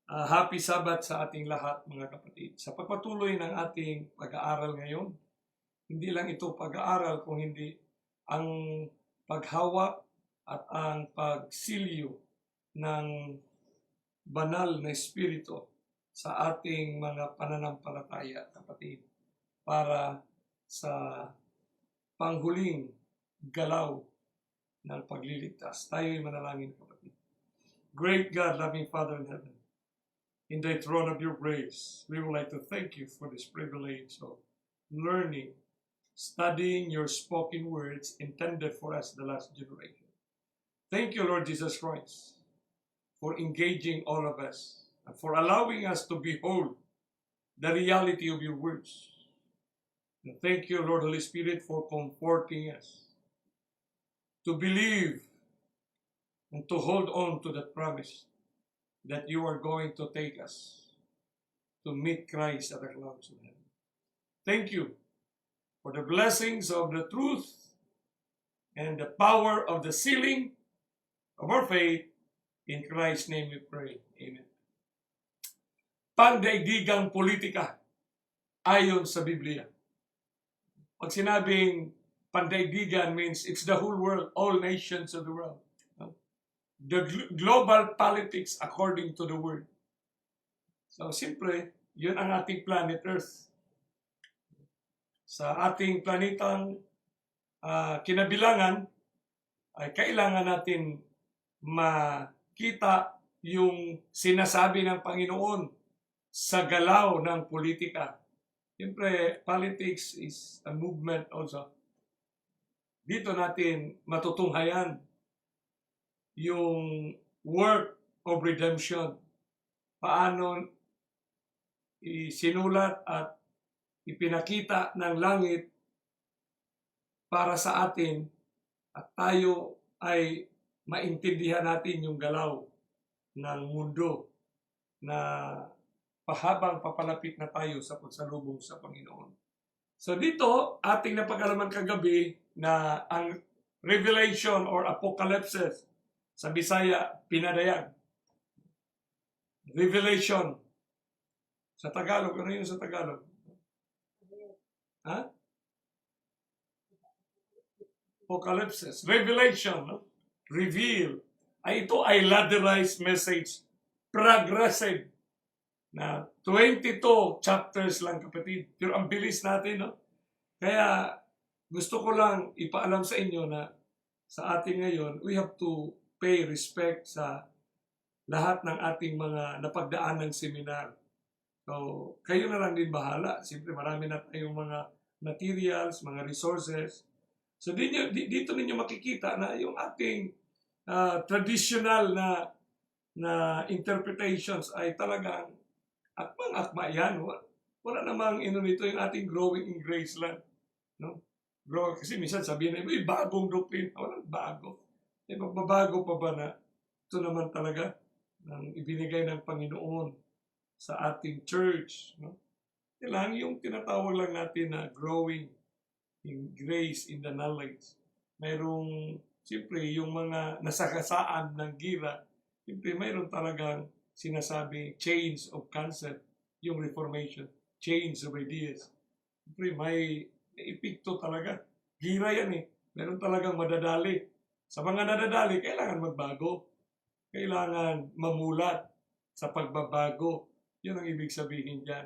Happy Sabbath sa ating lahat, mga kapatid. Sa pagpatuloy ng ating pag-aaral ngayon, hindi lang ito pag-aaral kung hindi ang paghawak at ang pagsilyo ng banal na espiritu sa ating mga pananampalataya, kapatid, para sa panghuling galaw ng pagliligtas. Tayo'y manalangin, kapatid. Great God, loving Father in heaven, in the throne of your grace, we would like to thank you for this privilege of learning, studying your spoken words intended for us, the last generation. Thank you, Lord Jesus Christ, for engaging all of us and for allowing us to behold the reality of your words. And thank you, Lord Holy Spirit, for comforting us to believe and to hold on to that promise that you are going to take us to meet Christ at the clouds of heaven. Thank you for the blessings of the truth and the power of the sealing of our faith. In Christ's name we pray. Amen. Pandaigdigang politika ayon sa Bibliya. Pag sinabing pandaigdigan means it's the whole world, all nations of the world. The global politics according to the word. So, siyempre, yun ang ating planet Earth. Sa ating planetang kinabilangan, ay kailangan natin makita yung sinasabi ng Panginoon sa galaw ng politika. Siyempre, politics is a movement also. Dito natin matutunghayan yung work of redemption. Paano isinulat at ipinakita ng langit para sa atin at tayo ay maintindihan natin yung galaw ng mundo na pahabang papalapit na tayo sa pagsalubong sa Panginoon. So dito, ating napag-alaman kagabi na ang Revelation or Apocalypse sa Bisaya, Pandaigdigang. Revelation. Sa Tagalog, ano yun sa Tagalog? Ha? Apocalypse. Revelation. No? Reveal. Ito ay ladderized message. Progressive. Na 22 chapters lang, kapatid. Pero ang bilis natin, no? Kaya gusto ko lang ipaalam sa inyo na sa ating ngayon, we have to pay respect sa lahat ng ating mga napagdaan ng seminar. So, kayo na lang din bahala. Siyempre, marami na tayong mga materials, mga resources. So, dito ninyo makikita na yung ating traditional na interpretations ay talagang akmang-akma yan. Wala namang nito yung ating growing in grace lang. No? Kasi minsan sabihin na, bagong doctrine. Walang bago. Magbabago pa ba na ito naman talaga ng ibinigay ng Panginoon sa ating church. No? Kailangan yung tinatawag lang natin na growing in grace, in the knowledge. Mayroong, siyempre, yung mga nasakasaan ng gira, siyempre, mayroon talagang sinasabi change of concept, yung reformation, change of ideas. Siyempre, may epekto talaga. Gira yan eh. Meron talagang madadali. Sa mga nadadali, kailangan magbago. Kailangan mamulat sa pagbabago. Yun ang ibig sabihin dyan.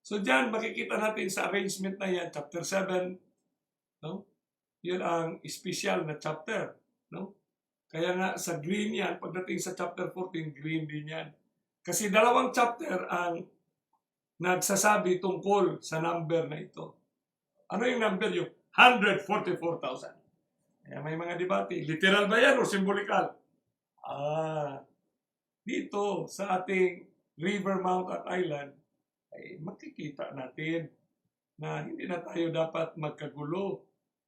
So dyan, makikita natin sa arrangement na yan, chapter 7, no? Yun ang special na chapter. No? Kaya nga sa green yan, pagdating sa chapter 14, green din yan. Kasi dalawang chapter ang nagsasabi tungkol sa number na ito. Ano yung number yung 144,000? Kaya may mga debate. Literal ba yan o simbolikal? Dito sa ating River, Mount at Island, ay makikita natin na hindi na tayo dapat magkagulo.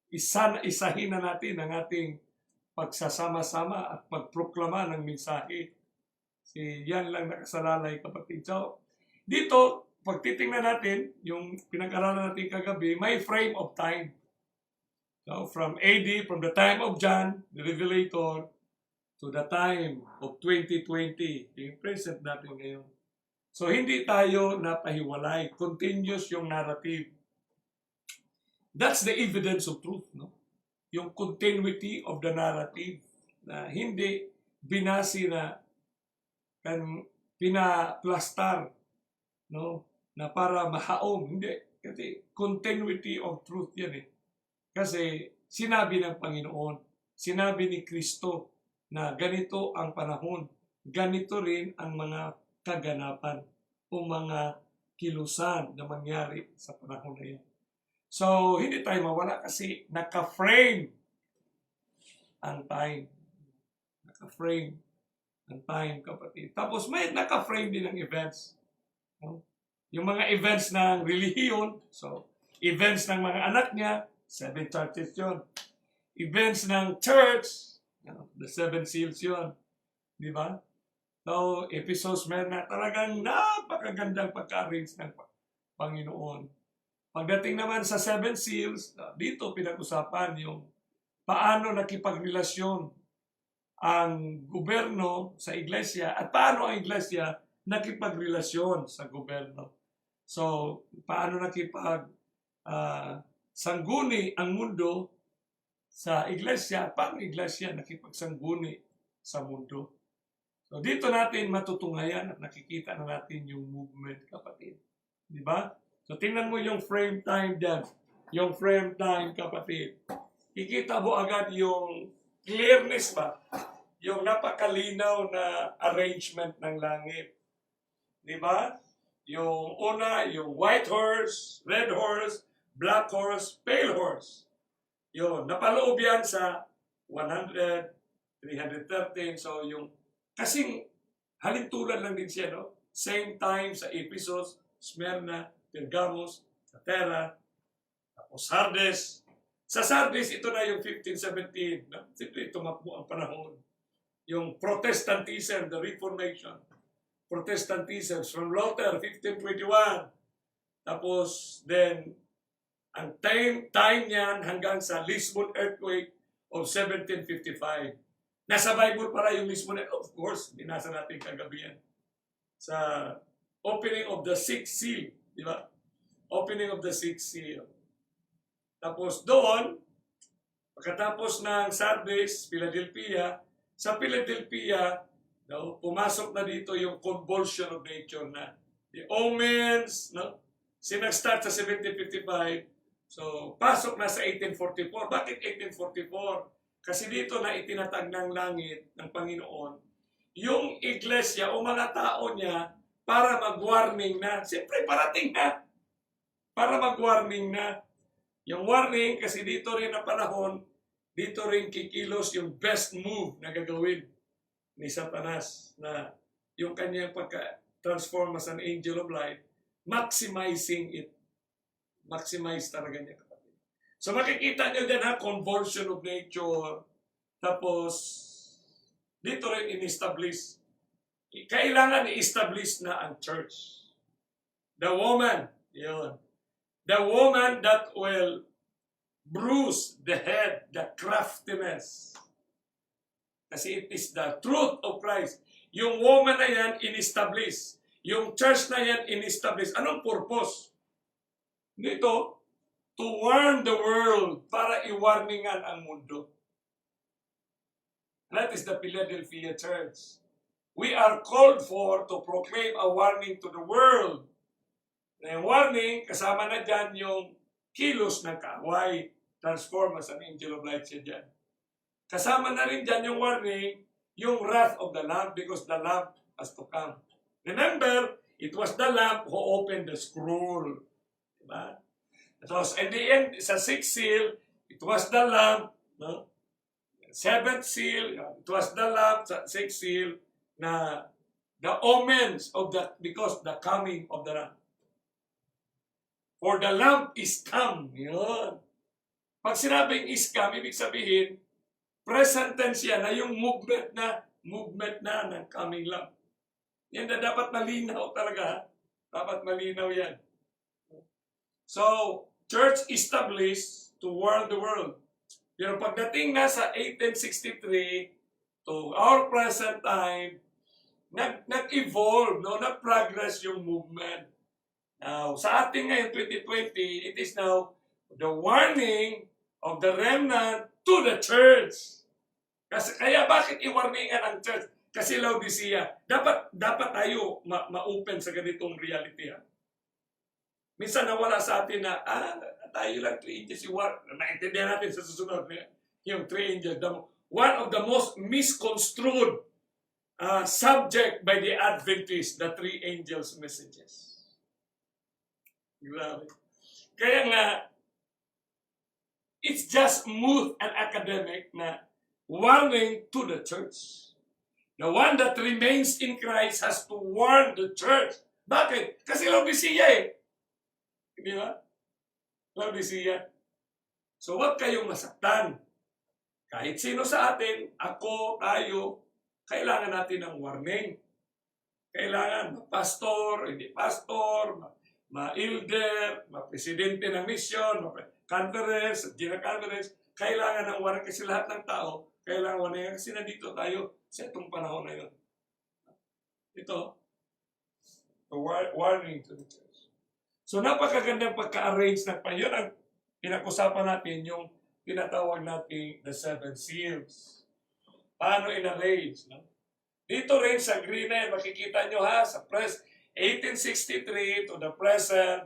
Isahin na natin ang ating pagsasama-sama at pagproklama ng mensahe. Yan lang nakasalalay, kapatid. So, dito, pag titingnan natin, yung pinag-aralan natin kagabi, may frame of time. So, from AD, from the time of John, the Revelator, to the time of 2020, yung present natin ngayon. So hindi tayo napahiwalay. Continuous yung narrative. That's the evidence of truth, no? Yung continuity of the narrative na hindi binasi na kan pinaplastar, no? Na para mahaom. Hindi. Kasi continuity of truth yan eh. Kasi sinabi ng Panginoon, sinabi ni Kristo na ganito ang panahon. Ganito rin ang mga kaganapan o mga kilusan na mangyari sa panahon na yan. So, hindi tayo mawala kasi naka-frame ang time. Naka-frame ang time, kapatid. Tapos may naka-frame din ang events. No? Yung mga events ng relihiyon, so, events ng mga anak niya, 7 churches yun. Events ng church, the 7 seals yun. Di ba? So, episodes meron na talagang napakagandang pagka-arrange ng Panginoon. Pagdating naman sa 7 seals, dito pinag-usapan yung paano nakipagrelasyon ang gobyerno sa iglesia at paano ang iglesia nakipagrelasyon sa gobyerno. So, paano sangguni ang mundo sa iglesia at paano iglesia nakipagsangguni sa mundo. So, dito natin matutunghayan at nakikita na natin yung movement, kapatid. Di ba? So, tingnan mo yung frame time dyan. Yung frame time, kapatid. Kikita mo agad yung clearness ba? Yung napakalinaw na arrangement ng langit. Di ba? Yung una, yung white horse, red horse, black horse, pale horse. Yun, napaloob yan sa 100, 313. So, yung kasing halintulan lang din siya, no? Same time sa Ephesus, Smyrna, Pergamos, Thyatira, tapos Sardes. Sa Sardes, ito na yung 1517. No? Siyempre, tumakbo ang panahon. Yung Protestantism, the Reformation. Protestantism from Luther, 1521. Tapos, then, ang time niyan hanggang sa Lisbon earthquake of 1755. Nasa Bible para yung Lisbon earthquake. Of course, binasa natin kagabi yan. Sa opening of the 6th seal. Di ba? Opening of the 6th seal. Tapos doon, pagkatapos ng Sardes, Philadelphia, sa Philadelphia, no, pumasok na dito yung convulsion of nature na. The omens, no? Sinag-start sa 1755, so pasok na sa 1844. Bakit 1844? Kasi dito na itinatag ng langit ng Panginoon yung iglesia o mga tao niya para mag-warning na. Siyempre, parating na. Para mag-warning na. Yung warning, kasi dito rin na panahon, dito rin kikilos yung best move na gagawin ni Satanas na yung kanyang pagka-transform as an angel of light, maximizing it. Maximize talaga niya, kapatid. So makikita niyo din convulsion of nature. Tapos, dito rin in-establish. Kailangan i-establish na ang church. The woman, yun. The woman that will bruise the head, the craftiness. Kasi it is the truth of Christ. Yung woman na yan, in-establish. Yung church na yan, in-establish. Anong purpose? Dito, to warn the world, para i-warningan ang mundo. That is the Philadelphia church. We are called for to proclaim a warning to the world. Na yung warning, kasama na dyan yung kilos ng kaaway, transform as an angel of light siya dyan. Kasama na rin dyan yung warning, yung wrath of the Lamb, because the Lamb has to come. Remember, it was the Lamb who opened the scroll. Diba? Tapos, at the end, sa 6th seal, it was the Lamb, no? 7th seal, it was the Lamb, sa 6th seal, na the omens of the, because the coming of the Lamb. For the Lamb is come. Yun. Pag sinabing is come, ibig sabihin, present tense yan na yung movement na ng coming Lamb. Yan na dapat malinaw talaga. Dapat malinaw yan. So, church established to warn the world. Pero pagdating na sa 1863 to our present time, nag-evolve, no? Nag-progress yung movement. Now, sa ating ngayon, 2020, it is now the warning of the remnant to the church. Kaya bakit i-warningan ang church? Kasi Laodicea, dapat tayo ma-open sa ganitong reality. Ha? Minsan nawala sa atin na, tayo lang 3 angels. Naintindihan natin sa susunod. Yung 3 angels. One of the most misconstrued subject by the Adventists, the 3 angels' messages. Grabe. Kaya nga, it's just smooth and academic na warning to the church. The one that remains in Christ has to warn the church. Bakit? Kasi Laodicea eh. Di ba? Laodicea. So huwag kayong masaktan. Kahit sino sa atin, ako, tayo, kailangan natin ng warning. Kailangan pastor, hindi pastor, ma-elder, ma-presidente ng mission, ma-conference, general conference, kailangan ng warning kasi lahat ng tao, kailangan warning kasi nandito tayo sa itong panahon na yun. Ito, the warning to the church. So napakagandang pagka-arrange ng yun ang pinag-usapan natin yung tinatawag natin the 7 seals. Paano in-arrange? No? Dito rin sa green na makikita nyo ha, sa press 1863 to the present,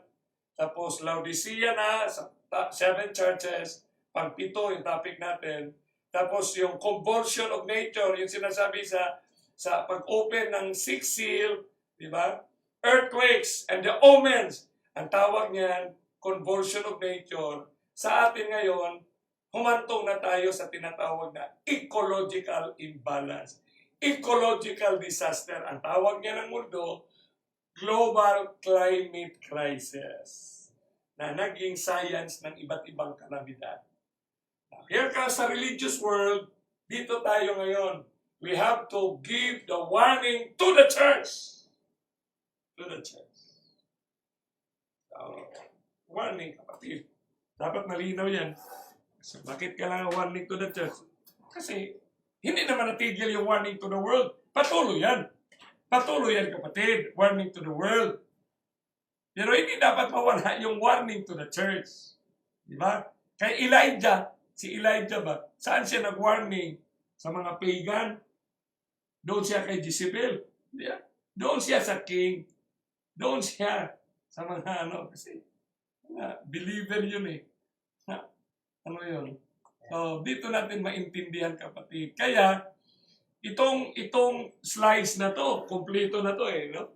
tapos Laodicea na, sa 7 churches, pang-7 yung topic natin, tapos yung convulsion of nature, yung sinasabi sa pag-open ng 6th seal, di ba? Earthquakes and the omens, ang tawag niyan, convulsion of nature. Sa atin ngayon, humantong na tayo sa tinatawag na ecological imbalance. Ecological disaster. Ang tawag niya ng mundo, global climate crisis. Na naging science ng iba't ibang kalamidad. Now, here comes sa religious world, dito tayo ngayon. We have to give the warning to the church. To the church. Warning, kapatid. Dapat malinaw yan. So, bakit kailangan warning to the church? Kasi, hindi naman natigil yung warning to the world. Patuloy yan. Patuloy yan, kapatid. Warning to the world. Pero hindi dapat mawala yung warning to the church. Di ba? Kay Elijah, si Elijah ba? Saan siya nag-warning? Sa mga pagan? Doon siya kay Jezebel. Yeah. Doon siya sa king. Doon siya sa mga kasi believer yun eh. Ano yun? So, dito natin maintindihan, kapatid. Kaya, itong slides na to, kompleto na to eh, no?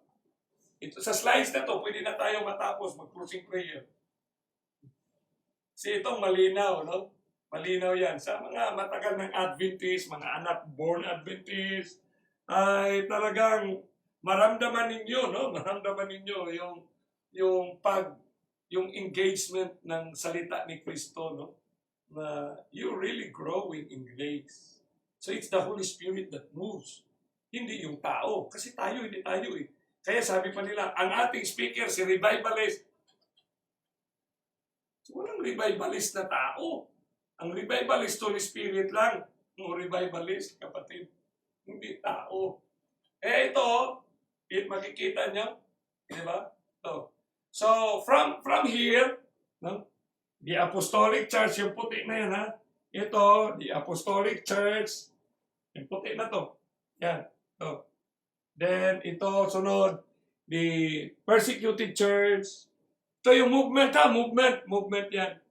Sa slides na to, pwede na tayo matapos mag-closing prayer. Kasi itong malinaw, no? Malinaw yan. Sa mga matagal ng Adventist, mga anak born Adventist, ay talagang maramdaman ninyo, no? Maramdaman ninyo yung engagement ng salita ni Kristo, no? Na you're really growing in grace. So it's the Holy Spirit that moves. Hindi yung tao. Kasi hindi tayo eh. Kaya sabi pa nila, ang ating speaker, si revivalist. So walang revivalist na tao. Ang revivalist, Holy Spirit lang. Ang revivalist, kapatid. Hindi tao. Ito, makikita nyo. Di ba? So, from here, no? The Apostolic Church, yung puti na yan, ha? Ito, the Apostolic Church, yung puti na to. Yan. Ito. Then, ito, sunod, the Persecuted Church. Ito yung movement, ha? Movement yan.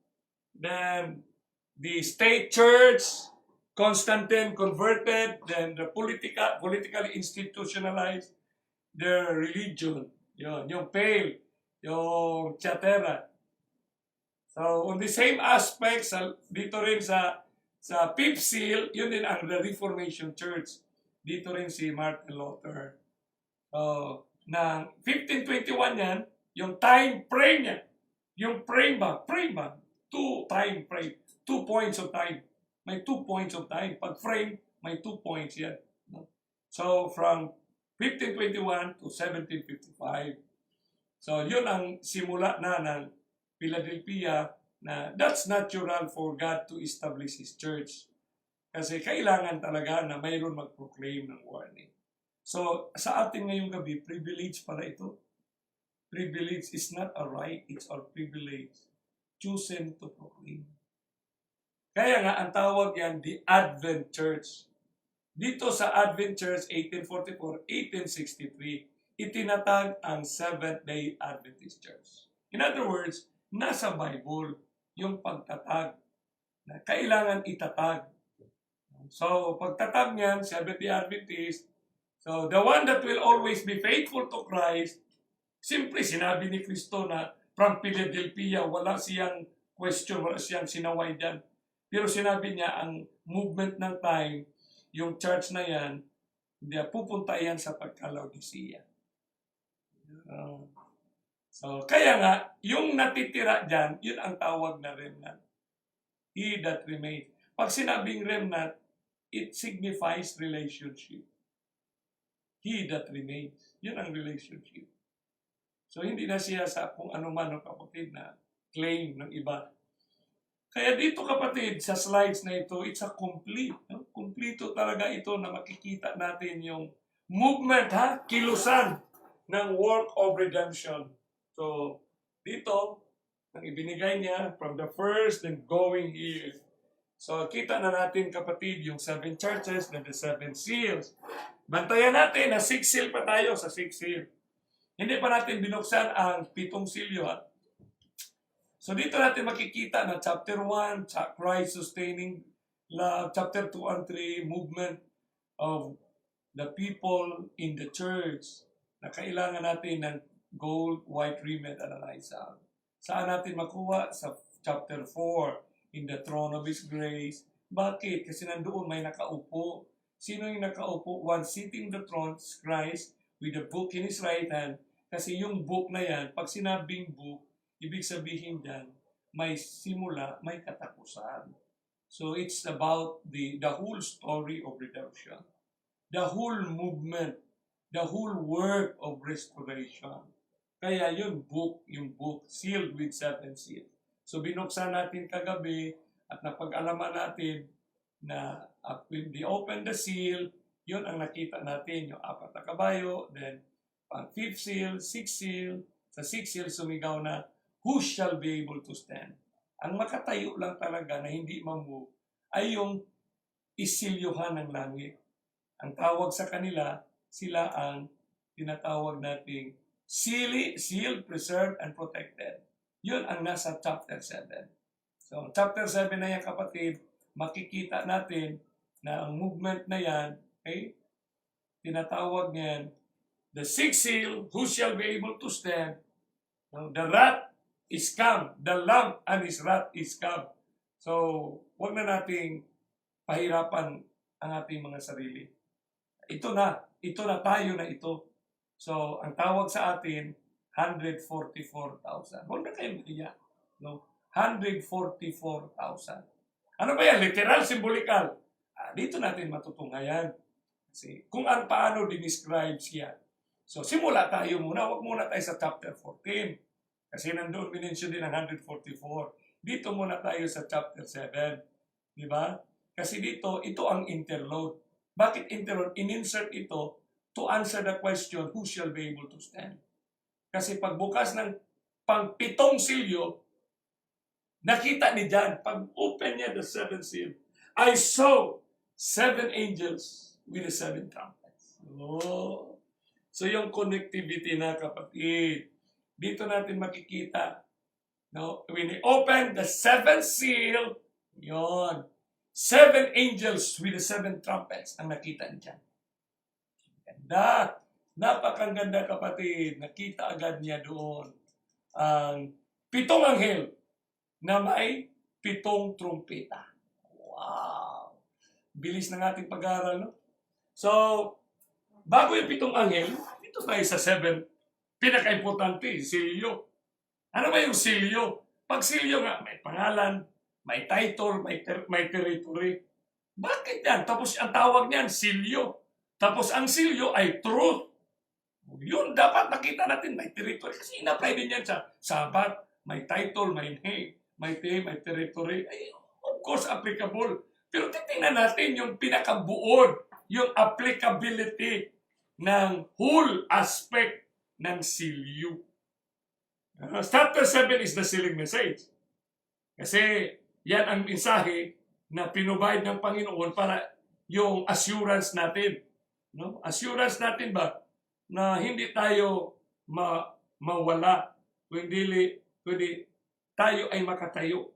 Then, the State Church, Constantine converted, then the politically institutionalized, their religion. Yun, yung pale, yung chatera. So, on the same aspect, dito rin sa 5th seal, yun din ang the Reformation Church. Dito rin si Martin Luther. So, na 1521 yan, yung time frame niya. Yung frame ba? 2 time frame. 2 points of time. May 2 points of time. Pag frame, may 2 points yan. So, from 1521 to 1755. So, yun ang simula na ng Philadelphia na that's natural for God to establish His church. Kasi kailangan talaga na mayroon mag-proclaim ng warning. So, sa atin ngayong gabi, privilege pala ito. Privilege is not a right, it's our privilege. Chosen to proclaim. Kaya nga, ang tawag yan, the Advent Church. Dito sa Advent Church, 1844, 1863, itinatag ang Seventh-day Adventist Church. In other words, nasa Bible yung pagtatag na kailangan itatag. So, pagtatag niyan, Seventh-day Adventist, so the one that will always be faithful to Christ, simple sinabi ni Kristo na from Philadelphia, wala siyang question, wala siyang sinaway dyan. Pero sinabi niya, ang movement ng time, yung church na yan, pupunta yan sa pagka-Laodicea. So, kaya nga, yung natitira dyan, yun ang tawag na remnant. He that remains. Pag sinabing remnant, it signifies relationship. He that remains. Yun ang relationship. So, hindi na siya sa kung ano man ang kapatid na claim ng iba. Kaya dito kapatid, sa slides na ito, it's a complete. No? Kompleto talaga ito na makikita natin yung movement, kilusan ng work of redemption. So, dito, ang ibinigay niya from the first and going years. So, kita na natin kapatid yung 7 churches and the 7 seals. Bantayan natin na 6 seal pa tayo sa 6 seal. Hindi pa natin binuksan ang 7 silyo. So dito natin makikita na chapter 1, Christ sustaining love, chapter 2 and 3, movement of the people in the church na kailangan natin ng gold, white raiment, and an eyesal. Saan natin makuha? Sa chapter 4, in the throne of His grace. Bakit? Kasi nandoon may nakaupo. Sino yung nakaupo? One sitting the throne, Christ, with the book in His right hand. Kasi yung book na yan, pag sinabing book, ibig sabihin dyan, may simula, may katapusan. So it's about the whole story of redemption. The whole movement, the whole work of restoration. Kaya yung book, sealed with 7 seals. So binuksan natin kagabi at napag-alaman natin na when they open the seal, yun ang nakita natin, yung 4 na kabayo, then pang 5th seal, 6th seal, sa 6th seal sumigaw na, who shall be able to stand? Ang makatayo lang talaga na hindi mamove ay yung isilyuhan ng langit. Ang tawag sa kanila, sila ang tinatawag nating sealed, preserved, and protected. Yun ang nasa chapter 7. So, chapter 7 na yan kapatid, makikita natin na ang movement na yan, okay, tinatawag niyan, the 6th seal, who shall be able to stand? The wrath is come. The Lamb and His wrath is come. So, wag na nating pahirapan ang ating mga sarili. Ito na tayo na ito. So, ang tawag sa atin, 144,000. Huwag na kayong iyak. No? 144,000. Ano ba yan? Literal, simbolikal. Dito natin matutunghayan. Kasi kung paano dinescribe siya. So, simula tayo muna. Huwag muna tayo sa chapter 14. Kasi nandoon minensyon din ang 144. Dito muna tayo sa chapter 7. Di ba? Kasi dito, ito ang interload. Bakit interload? In-insert ito to answer the question, who shall be able to stand? Kasi pagbukas ng pang-7 silyo, nakita ni John, pag-open niya the 7th seal, I saw 7 angels with the 7 trumpets. Oh. So yung connectivity na kapatid, dito natin makikita, no? When he opened the 7th seal, yon, 7 angels with the 7 trumpets ang nakita niya. Ganda. Napakaganda kapatid. Nakita agad niya doon ang 7 anghel na may 7 trumpeta. Wow! Bilis ng ating pag-aaral, no? So, bago yung 7 anghel, dito tayo sa 7. Pinaka-importante, silyo. Ano ba yung silyo? Pag silyo nga, may pangalan, may title, may territory. Bakit yan? Tapos ang tawag niyan, silyo. Tapos ang silyo ay truth. Yun, dapat nakita natin, may territory. Kasi ina-apply din yan sa Sabbath, may title, may name, may territory. Ay, of course, applicable. Pero titingnan natin yung pinakabuod, yung applicability. ng whole aspect ng silyo. Chapter 7 is the sealing message. Kasi yan ang mensahe na pinrovide ng Panginoon para yung assurance natin. No? Assurance natin ba na hindi tayo mawala, kundi tayo ay makatayo.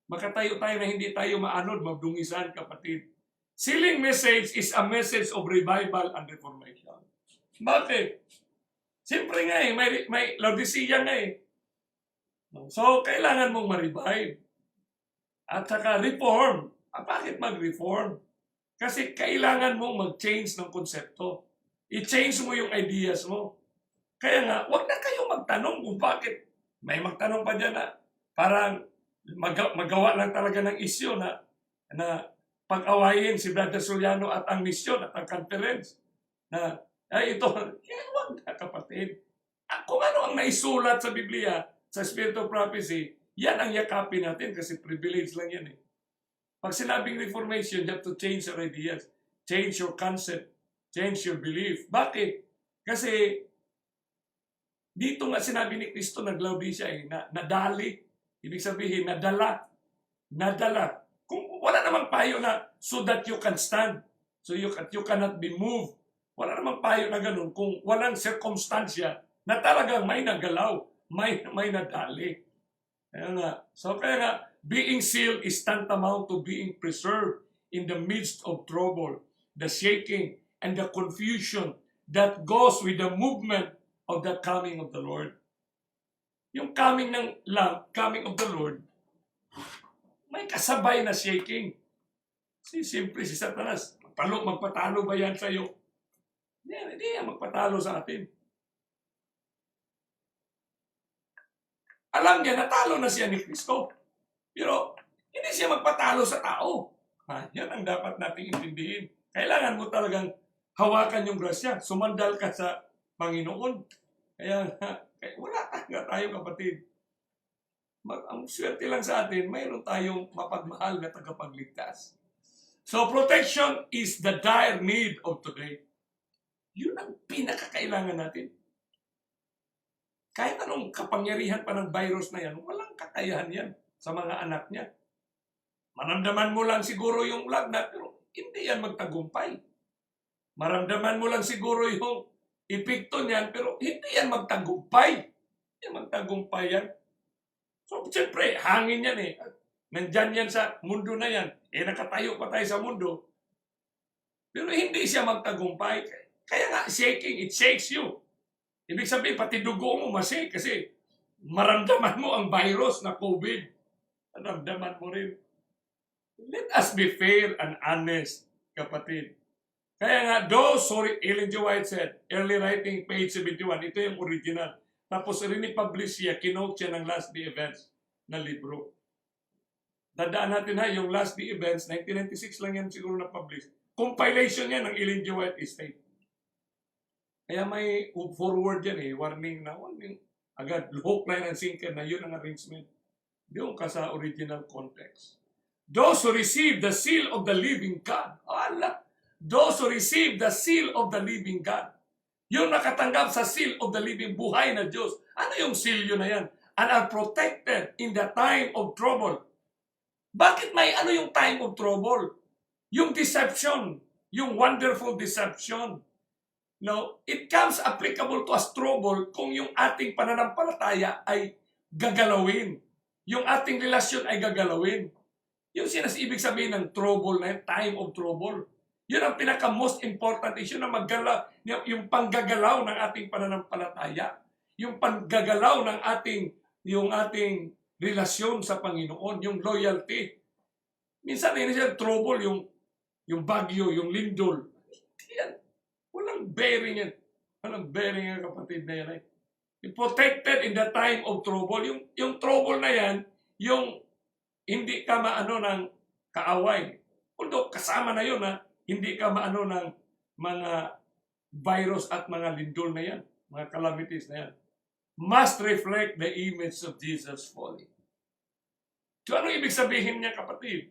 Makatayo tayo na hindi tayo maanod, magdungisan, kapatid. Sealing message is a message of revival and reformation. Bakit? Siyempre nga may Laodicea nga eh. So, kailangan mong ma-revive. At saka reform. Bakit mag-reform? Kasi kailangan mong mag-change ng konsepto. I-change mo yung ideas mo. Kaya nga, wag na kayong magtanong kung bakit. May magtanong pa dyan na parang magawa lang talaga ng isyu na pag-awayin si Brother Soliano at ang misyon at ang conference. Na, ito, wag na kapatid. Kung ano ang naisulat sa Bibliya, sa Spirit of Prophecy, yan ang yakapin natin kasi privilege lang yan eh. Pag sinabing reformation, you have to change your ideas, change your concept, change your belief. Bakit? Kasi dito nga sinabi ni Kristo, naglaudi siya eh, nadali. Ibig sabihin, nadala. Kung wala namang payo na so that you can stand, so you cannot be moved. Wala namang payo na ganun kung walang circumstansya na talagang may nagalaw, may nadali. Kaya nga, being sealed is tantamount to being preserved in the midst of trouble, the shaking, and the confusion that goes with the movement of the coming of the Lord. Yung coming of the Lord, may kasabay na shaking. Siyempre si Satanas, magpatalo ba yan sa'yo? Hindi yan magpatalo sa atin. Alam niya, natalo na siya ni Kristo. Pero hindi siya magpatalo sa tao. Yan ang dapat nating intindihin. Kailangan mo talagang hawakan yung grasya. Sumandal ka sa Panginoon. Kaya wala tayo kapatid. Ang swerte lang sa atin, mayroon tayong mapagmahal na tagapagligtas. So protection is the dire need of today. Yun ang pinakakailangan natin. Kahit anong kapangyarihan pa ng virus na yan, walang kakayahan yan sa mga anak niya. Maramdaman mo lang siguro yung lagnat, pero hindi yan magtagumpay. Maramdaman mo lang siguro yung epekto niyan, pero hindi yan magtagumpay. Hindi yan magtagumpay yan. So, siyempre, hangin yan eh. Nandyan yan sa mundo na yan. Nakatayo pa tayo sa mundo. Pero hindi siya magtagumpay. Kaya nga, shaking, it shakes you. Ibig sabihin, pati dugo mo masik kasi maramdaman mo ang virus na COVID. Maramdaman mo rin. Let us be fair and honest, kapatid. Kaya nga, Ellen G. White said, early writing, page 71, ito yung original. Tapos rin-publish siya, kinote siya ng Last Day Events na libro. Dadaan natin yung Last Day Events, 1996 lang yan siguro na-publish. Compilation yan ng Ellen G. White estate. Kaya may forward yan warning agad, hook, line, and sinker na yun ang arrangement. Doon ka sa original context. Those who receive the seal of the living God, those who receive the seal of the living God, yung nakatanggap sa seal of the living buhay na Diyos, ano yung seal yun na yan? And are protected in the time of trouble. Bakit may yung time of trouble? Yung deception, yung wonderful deception. No, it comes applicable to us trouble kung yung ating pananampalataya ay gagalawin. Yung ating relasyon ay gagalawin. Yung ibig sabihin ng trouble na time of trouble. Yun ang pinaka-most important issue na yung panggagalaw ng ating pananampalataya. Yung panggagalaw ng yung ating relasyon sa Panginoon, yung loyalty. Minsan siya trouble, yung bagyo, yung lindol. Yan. Walang bearing yan. Walang bearing yan, kapatid na yan. Yung protected in the time of trouble. Yung trouble na yan, yung hindi ka maano ng kaaway. Although kasama na yun hindi ka maano ng mga virus at mga lindol na yan. Mga calamities na yan. Must reflect the image of Jesus fully. So ano ibig sabihin niya, kapatid?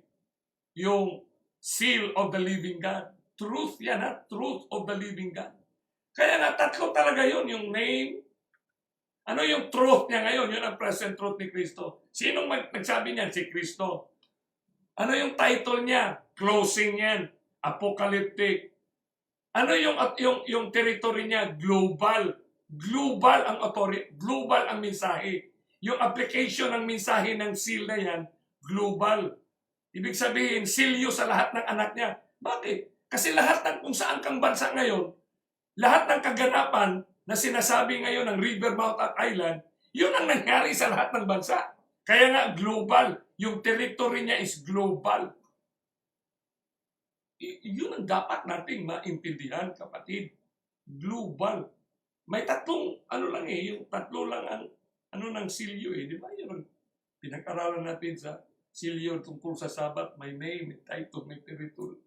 Yung seal of the living God. Truth yan ha, truth of the living God. Kaya nga, tatlo talaga yun, yung name. Ano yung truth niya ngayon? Yun ang present truth ni Kristo. Sinong nagsabi niyan? Si Kristo. Ano yung title niya? Closing yan. Apocalyptic. Ano yung territory niya? Global. Global ang authority. Global ang mensahe. Yung application ng mensahe ng seal na yan, global. Ibig sabihin, silyo sa lahat ng anak niya. Bakit? Kasi lahat ng kung saan kang bansa ngayon, lahat ng kaganapan na sinasabi ngayon ng Rivermouth at Island, yun ang nangyari sa lahat ng bansa. Kaya nga global. Yung territory niya is global. Yun ang dapat nating maintindihan, kapatid. Global. May tatlong, yung tatlo lang ang, ng silyo eh. Di ba? Yun ang pinag-aralan natin sa silyo tungkol sa Sabbath. May name, may title, may territory.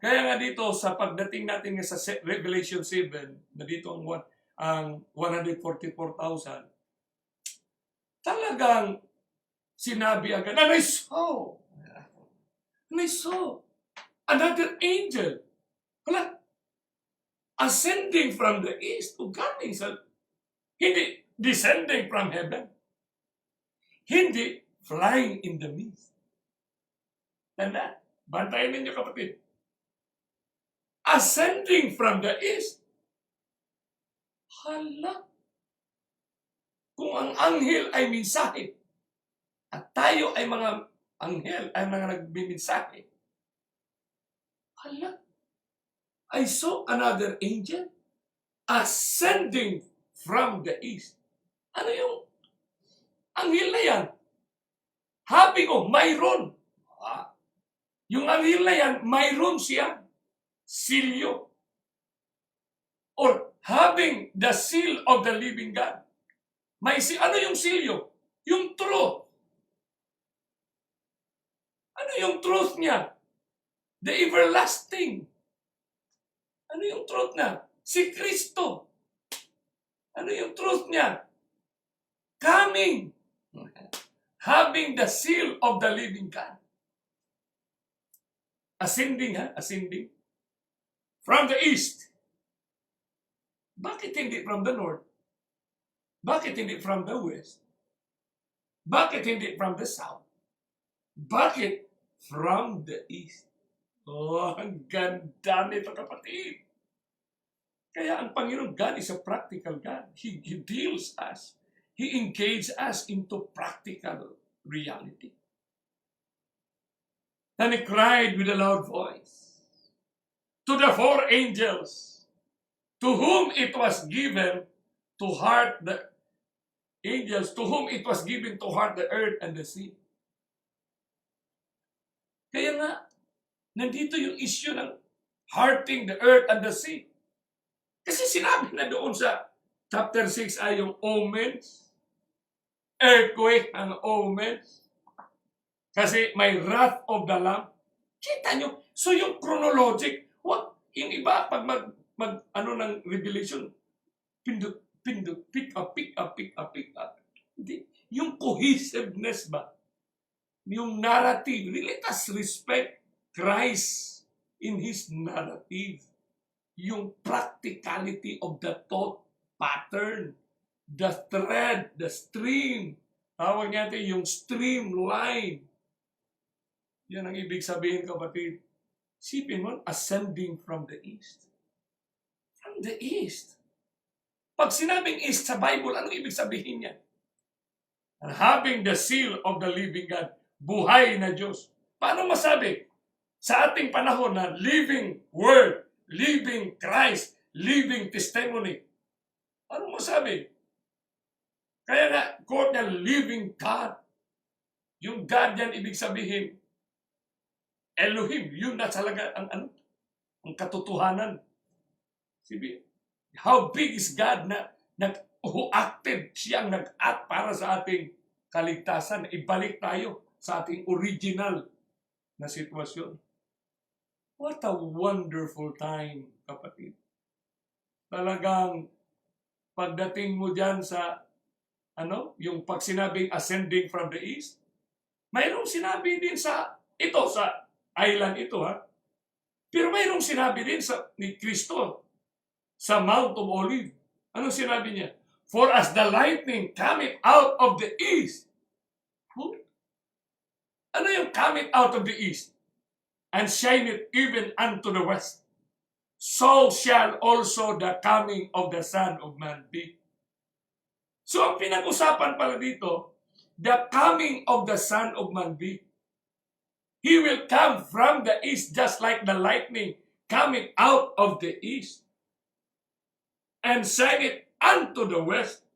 Kaya nga dito, sa pagdating natin sa Revelation 7, na dito ang 144,000, talagang sinabi agad, and I saw another angel, ascending from the east, o galing sa, hindi descending from heaven, hindi flying in the mist. Tanda, bantayan ninyo kapatid. Ascending from the east. Hala. Kung ang anghel ay mensahe, at tayo ay mga anghel, ay mga nagbimensahe, hala. I saw another angel ascending from the east. Ano yung anghel na yan? Mayroon. Yung anghel na yan, mayroon siya. Silyo. Or having the seal of the living God. Ano yung silyo? Yung truth. Ano yung truth niya? The everlasting. Ano yung truth niya? Si Kristo. Ano yung truth niya? Coming. Having the seal of the living God. Ascending Ascending. From the east. Bakit hindi from the north? Bakit hindi from the west? Bakit hindi from the south? Bakit from the east? Oh, ang ganda nito kapatid. Kaya ang Panginoon God is a practical God. He deals us. He engages us into practical reality. And he cried with a loud voice to the four angels, to whom it was given to heart the angels, to whom it was given to heart the earth and the sea. Kaya nga, nandito yung issue ng hearting the earth and the sea. Kasi sinabi na doon sa chapter 6 ay yung omens, earthquake ang omens, kasi may wrath of the Lamb. Kita nyo? So yung chronologic, yung iba pag ng Revelation, pindot, pick up. Hindi. Yung cohesiveness ba? Yung narrative. Let us respect Christ in His narrative. Yung practicality of the thought pattern. The thread, the stream. Tawag natin yung streamline. Yan ang ibig sabihin, kapatid. Sipin mo, ascending from the east. From the east. Pag sinabing east sa Bible, anong ibig sabihin niya? And having the seal of the living God, buhay na Diyos. Paano masabi? Sa ating panahon na living word, living Christ, living testimony. Ano masabi? Kaya nga, quote niya, living God. Yung God yan, ibig sabihin, Elohim, yun na talaga ang katotohanan. Sibi, how big is God na who acted, siyang nag-act para sa ating kaligtasan. Ibalik tayo sa ating original na sitwasyon. What a wonderful time, kapatid. Talagang pagdating mo dyan sa yung pag sinabing ascending from the east, mayroong sinabi din sa island ito, Pero mayroong sinabi din ni Kristo sa Mount of Olives. Anong sinabi niya? For as the lightning coming out of the east. Ano yung coming out of the east? And shine it even unto the west. So shall also the coming of the Son of Man be. So ang pinag-usapan pala dito, the coming of the Son of Man be. He will come from the east just like the lightning coming out of the east. And shine it unto the west.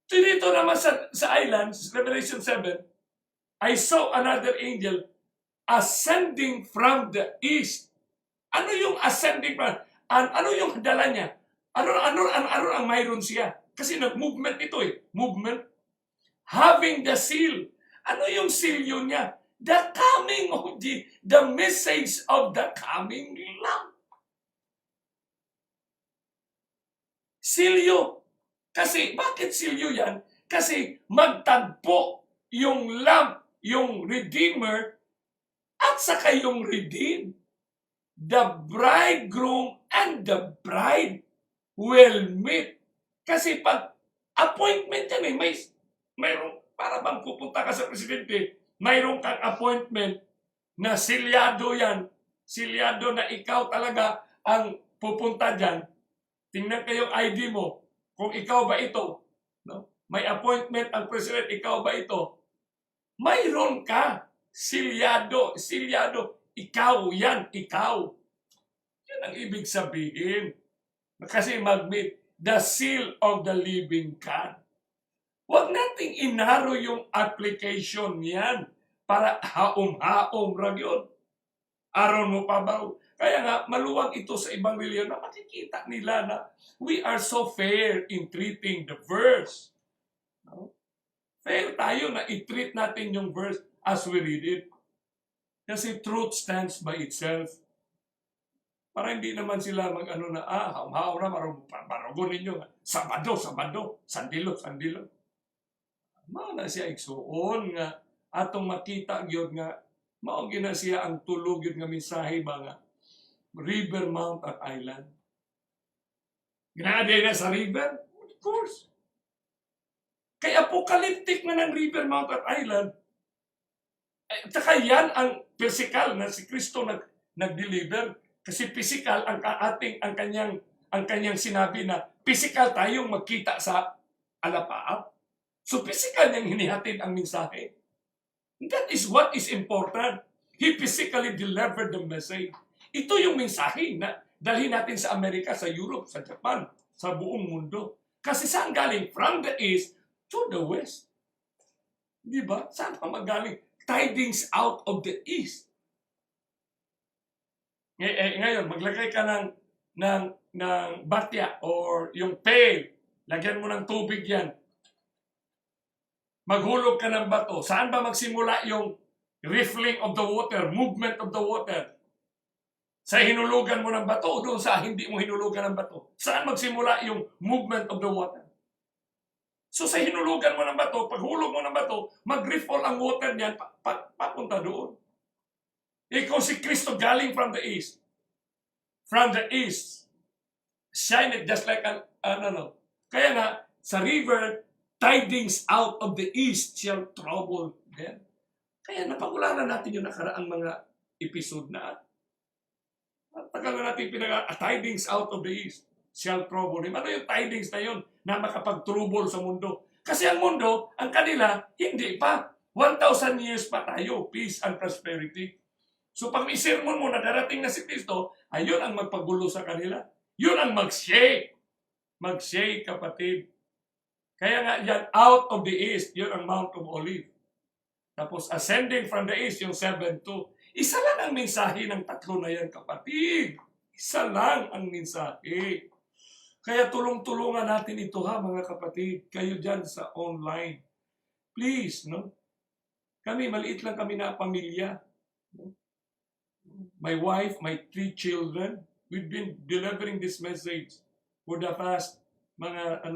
So dito naman sa islands, Revelation 7, I saw another angel ascending from the east. Ano yung ascending from? Ano yung dala niya? Ano ang mayroon siya? Kasi nag-movement ito eh. Movement. Having the seal. Ano yung seal yun niya? The coming of the message of the coming Lamb. Silyo. Kasi, bakit silyo yan? Kasi magtagpo yung Lamb, yung Redeemer, at saka yung redeemed. The bridegroom and the bride will meet. Kasi pag appointment yan eh, mayroong, para bang pupunta ka sa presidente, mayroong kang appointment na silyado yan. Silyado na ikaw talaga ang pupunta dyan. Tingnan kayong ID mo, kung ikaw ba ito. No? May appointment ang president, ikaw ba ito? Mayroon ka. Silyado, ikaw yan, ikaw. Yan ang ibig sabihin. Kasi mag-meet the seal of the living God. Huwag nating inaro yung application yan para haom-haom rag yun. Aron mo pa ba? Kaya nga, maluwag ito sa ibang reliyon na makikita nila na we are so fair in treating the verse. No? Fair tayo na i-treat natin yung verse as we read it. Kasi truth stands by itself. Para hindi naman sila mag-ano na, haw-haw na, marugo ninyo. Sabado, sandilo. Mana siya igsuon nga, atong makita gyud nga, mao gina siya ang tulog yun nga mensahe ba nga, river, mount, at island. Ginaaday na sa river? Of course. Kay apocalyptic na ng river, mount, at island. Tsaka yan ang physical na si Kristo nag-deliver. Kasi physical ang kanyang sinabi na physical tayong magkita sa alapaap. So physical niyang hinihatid ang mensahe. That is what is important. He physically delivered the message. Ito yung mensahe na dalhin natin sa Amerika, sa Europe, sa Japan, sa buong mundo. Kasi saan galing? From the east to the west. Di ba? Saan pa magaling? Tidings out of the east. Ngayon, maglagay ka ng batya or yung pail. Lagyan mo ng tubig yan. Maghulog ka ng bato. Saan ba magsimula yung riffling of the water, movement of the water? Sa hinulugan mo ng bato o doon sa hindi mo hinulugan ng bato? Saan magsimula yung movement of the water? So sa hinulugan mo ng bato, paghulog mo ng bato, mag-riffle ang water niyan, papunta doon. Ikaw si Kristo galing from the east. From the east. Shine it just like Kaya nga, sa river, tidings out of the east shall trouble them. Kaya napag-ularan natin yung nakaraang mga episode na. Tagal na natin tidings out of the east shall trouble them. Ano yung tidings na yun na makapag-trouble sa mundo? Kasi ang mundo, ang kanila, hindi pa. 1,000 years pa tayo, peace and prosperity. So pag may sermon mo na darating na si Kristo, ayun ang magpagulo sa kanila. Yun ang mag-shake. Mag-shake, kapatid. Kaya nga yan, out of the east, yun ang Mount of Olives. Tapos ascending from the east, yung 7-2. Isa lang ang mensahe ng tatlo na yan, kapatid. Isa lang ang mensahe. Kaya tulong-tulungan natin ito ha, mga kapatid. Kayo dyan sa online. Please, no? Kami, maliit lang kami na pamilya. My wife, my 3 children, we've been delivering this message for the past mga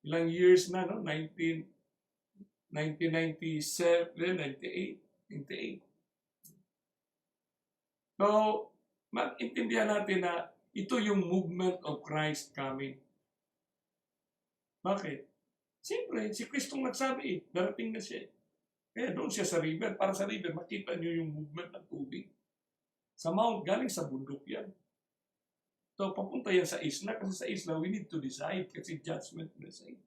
ilang years na, no? 1997, 98. So, maintindihan natin na ito yung movement of Christ coming. Bakit? Siyempre, si Kristong nagsabi darating na siya. Kaya doon siya sa river. Para sa river, makita niyo yung movement ng tubig. Sa mount, galing sa bundok yan. So, papunta yan sa isla. Kasi sa isla, we need to decide. Kasi judgment message.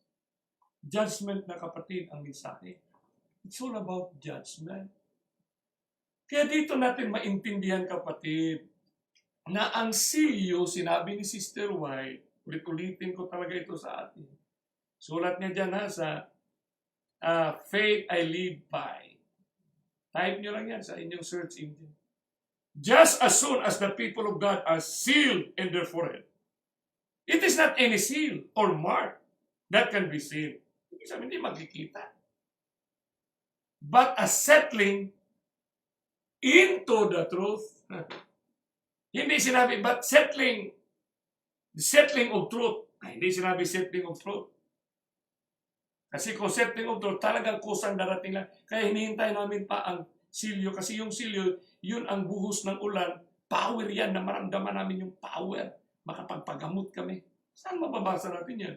Judgment na kapatid ang mensahe. It's all about judgment. Kaya dito natin maintindihan kapatid, na ang silyo, sinabi ni Sister White, ulit-ulitin ko talaga ito sa atin. Sulat niya dyan sa faith I live by. Type nyo lang yan sa inyong search engine. Just as soon as the people of God are sealed in their forehead, it is not any seal or mark that can be seen. Ibig sabihin, hindi makikita. But a settling into the truth. Hindi sinabi, but settling of truth. Hindi sinabi settling of truth. Kasi kung settling of truth, talagang kusang darating lang. Kaya hinihintay namin pa ang silyo. Kasi yung silyo, yun ang buhos ng ulan. Power yan na maramdaman namin yung power. Makapagpagamot kami. Saan mababasa natin yan?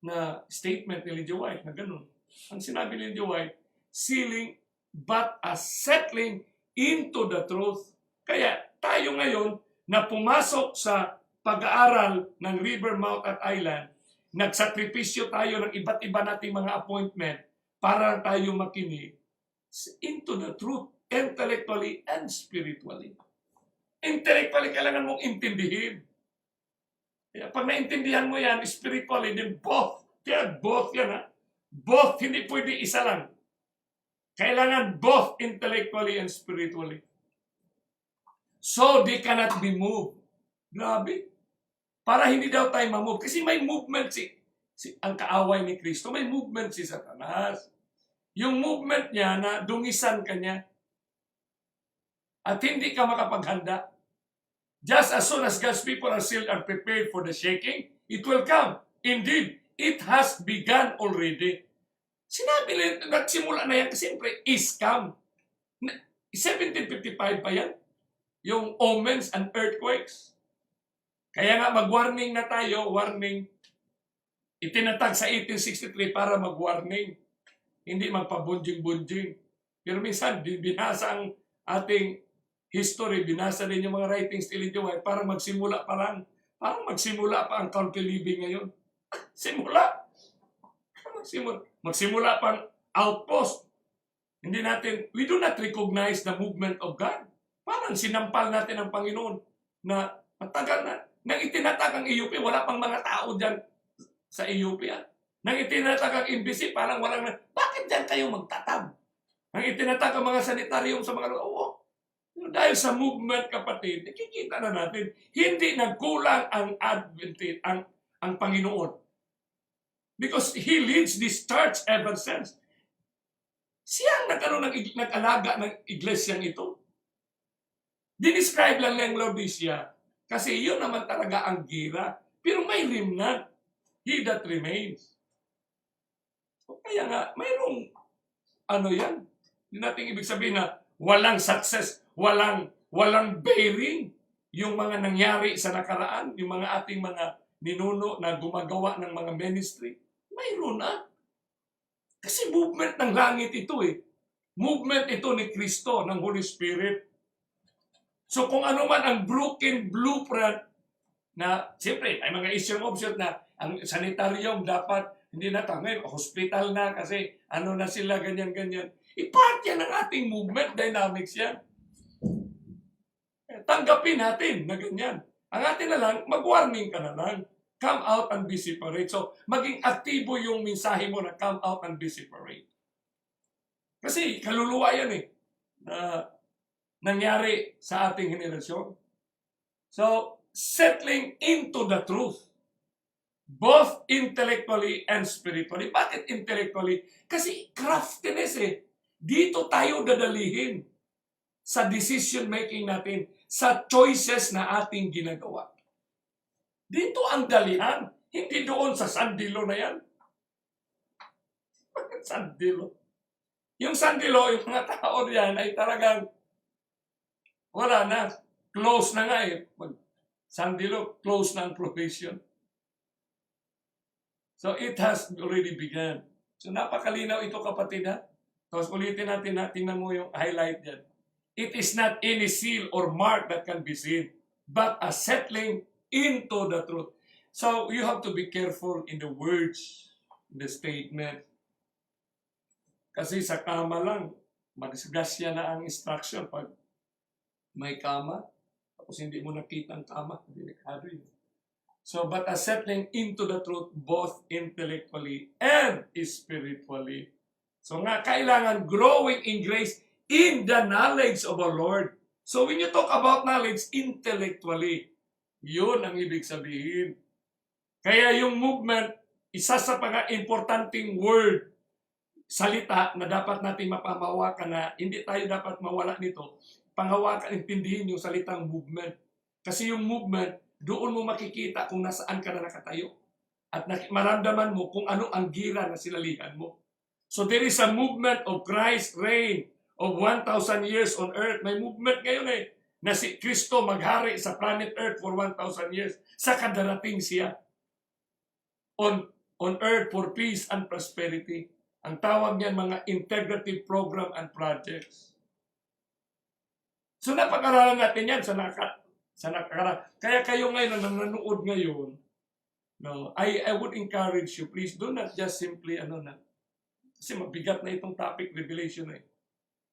Na statement ni Lydia White na ganun. Ang sinabi ni Lydia White, sealing but a settling into the truth. Kaya tayo ngayon na pumasok sa pag-aaral ng river, mount at island, nagsakripisyo tayo ng iba't iba nating mga appointment para tayo makinig into the truth, intellectually and spiritually. Intellectually, kailangan mong intindihin. Kaya pag naintindihan mo yan, spiritually, then both. Kaya both yan ha. Both, hindi pwede isa lang. Kailangan both intellectually and spiritually. So they cannot be moved. Grabe. Para hindi daw tayo ma-move. Kasi may movement ang kaaway ni Kristo. May movement si Satanas. Yung movement niya na dungisan ka niya at hindi ka makapaghanda. Just as soon as God's people are sealed and prepared for the shaking, it will come. Indeed, it has begun already. Sinabi nila, nagsimula na yan kasi siyempre, is come. 1755 pa yan. Yung omens and earthquakes. Kaya nga mag-warning na tayo, warning. Itinatag sa 1863 para mag-warning. Hindi magpabunjing-bunjing. Pero minsan, binasa ang ating history, binasa din yung mga writings ni Lydia White, parang magsimula pa lang. Parang magsimula pa ang county living ngayon. Simula. Magsimula pang outpost. Hindi natin, we do not recognize the movement of God. Parang sinampal natin ang Panginoon na matagal na. Nang itinatag ang EUP, wala pang mga tao dyan sa EUP. Nang itinatag ang embassy, parang walang na, bakit dyan kayo magtatab? Nang itinatag ang mga sanitarium sa mga dahil sa movement, kapatid, nakikita na natin, hindi nagkulang ang Adventist, ang Panginoon. Because He leads this church ever since. Siya ang nag-alaga ng iglesyang ito. Dinescribe lang ng Laodicea. Kasi yun naman talaga ang gira. Pero may remnant. He that remains. So, kaya nga, mayroong yan. Hindi natin ibig sabihin na walang success, walang bearing yung mga nangyari sa nakaraan, yung mga ating mga ninuno na gumagawa ng mga ministry. Mayroon na. Kasi movement ng langit ito eh. Movement ito ni Kristo, ng Holy Spirit. So kung ano man ang broken blueprint na, siyempre, may mga issue option na ang sanitarium dapat, hindi na tangay, hospital na kasi na sila, ganyan-ganyan. I-part yan ng ating movement dynamics yan. Tanggapin natin na ganyan. Ang atin na lang, mag-warning ka na lang. Come out and be separate. So, maging aktibo yung mensahe mo na come out and be separate. Kasi kaluluwa yan na nangyari sa ating henerasyon. So, settling into the truth. Both intellectually and spiritually. Bakit intellectually? Kasi craftiness Dito tayo dadalihin sa decision making natin, sa choices na ating ginagawa. Dito ang dalihan, hindi doon sa sandilo na yan. Bakit sandilo? Yung sandilo, yung mga tao diyan ay talagang Wala na. Close na nga eh. Sandilo, close na ang probation. So it has already begun. So napakalinaw ito kapatid ha. Tapos ulitin natin ha. Tingnan mo yung highlight dyan. It is not any seal or mark that can be seen, but a settling into the truth. So you have to be careful in the words, in the statement. Kasi sa kama lang, madisgrasya na ang instruction pag may kama. Tapos hindi mo nakita ang kama. Delikado yun. So, but a settling into the truth both intellectually and spiritually. So nga, kailangan growing in grace in the knowledge of our Lord. So when you talk about knowledge intellectually, yun ang ibig sabihin. Kaya yung movement, isa sa importanteng word, salita na dapat natin mapamawakan na hindi tayo dapat mawala nito. Panghawakan, intindihin yung salitang movement. Kasi yung movement, doon mo makikita kung nasaan ka na nakatayo. At maramdaman mo kung ano ang gira na sinalihan mo. So there is a movement of Christ's reign of 1,000 years on earth. May movement ngayon eh, na si Kristo maghari sa planet earth for 1,000 years. Sa kadarating siya on earth for peace and prosperity. Ang tawag niyan mga integrative program and projects. So napag-aralan natin yan sa nakakaralan. Kaya kayo ngayon na nanonood ngayon, no, I would encourage you, please do not just simply, kasi mabigat na itong topic, Revelation eh.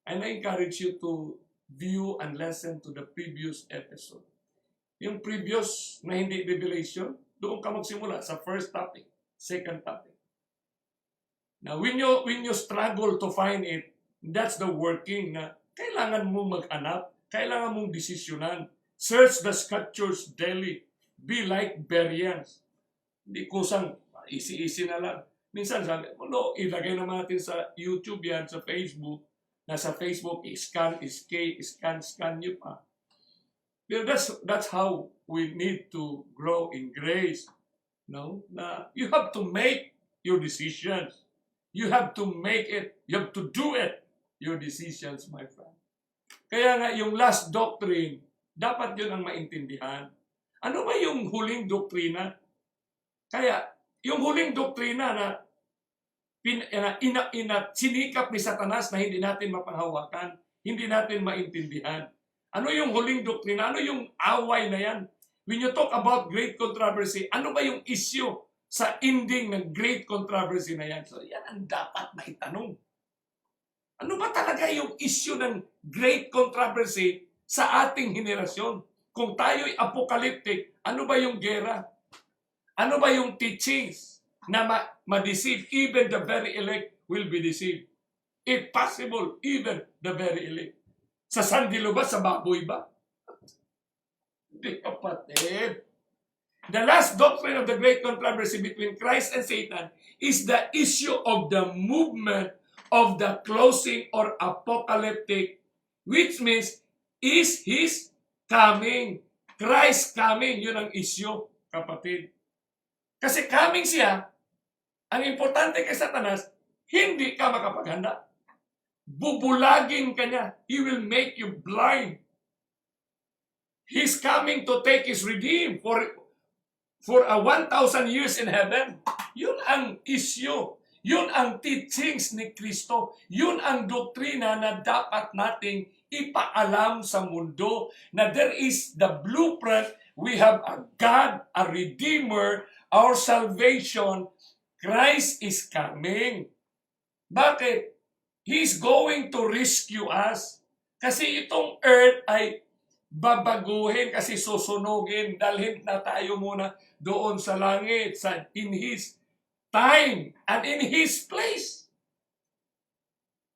And I encourage you to view and listen to the previous episode. Yung previous na hindi Revelation, doon ka magsimula sa first topic, second topic. Now, when you struggle to find it, that's the working na kailangan mo maghanap, kailangan mong desisyonan. Search the scriptures daily. Be like Bereans. Hindi kusang easy na lang. Minsan sabi, no, ilagay naman natin sa YouTube yan, sa Facebook. Nasa Facebook, scan nyo pa. Well, that's how we need to grow in grace. No? Na you have to make your decisions. You have to make it. You have to do it. Your decisions, my friend. Kaya nga, yung last doctrine, dapat yun ang maintindihan. Ano ba yung huling doktrina? Kaya, yung huling doktrina na sinikap ni Satanas na hindi natin mapanghawakan, hindi natin maintindihan. Ano yung huling doktrina? Ano yung away na yan? When you talk about great controversy, ano ba yung issue sa ending ng great controversy na yan? So yan ang dapat maitanong. Ano ba talaga yung issue ng great controversy sa ating henerasyon? Kung tayo'y apocalyptic, ano ba yung gera? Ano ba yung teachings na ma-deceive? Even the very elect will be deceived. If possible, even the very elect. Sa sandilo ba? Sa baboy ba? Hindi, kapatid. The last doctrine of the great controversy between Christ and Satan is the issue of the movement of the closing or apocalyptic, which means is His coming. Christ coming, yun ang issue, kapatid. Kasi coming siya, ang importante kay Satanas, hindi ka makapaghanda. Bubulagin ka niya. He will make you blind. He's coming to take His redeem for a 1,000 years in heaven. Yun ang issue. Yun ang teachings ni Kristo. Yun ang doktrina na dapat nating ipaalam sa mundo na there is the blueprint. We have a God, a Redeemer, our salvation. Christ is coming. Bakit? He's going to rescue us. Kasi itong earth ay babaguhin kasi susunugin. Dalhin na tayo muna doon sa langit in His time and in His place.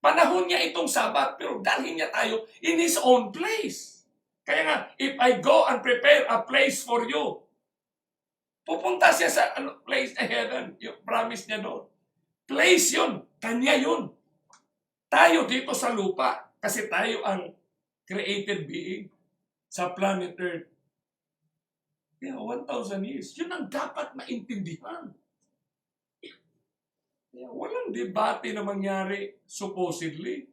Panahon niya itong Sabbath, pero dalhin niya tayo in His own place. Kaya nga, if I go and prepare a place for you, pupunta siya sa place na heaven. Yung promise niya doon. Place yun. Kanya yun. Tayo dito sa lupa, kasi tayo ang created being sa planet Earth. Kaya 1,000 years, yun ang dapat maintindihan. Walang debate na mangyari supposedly.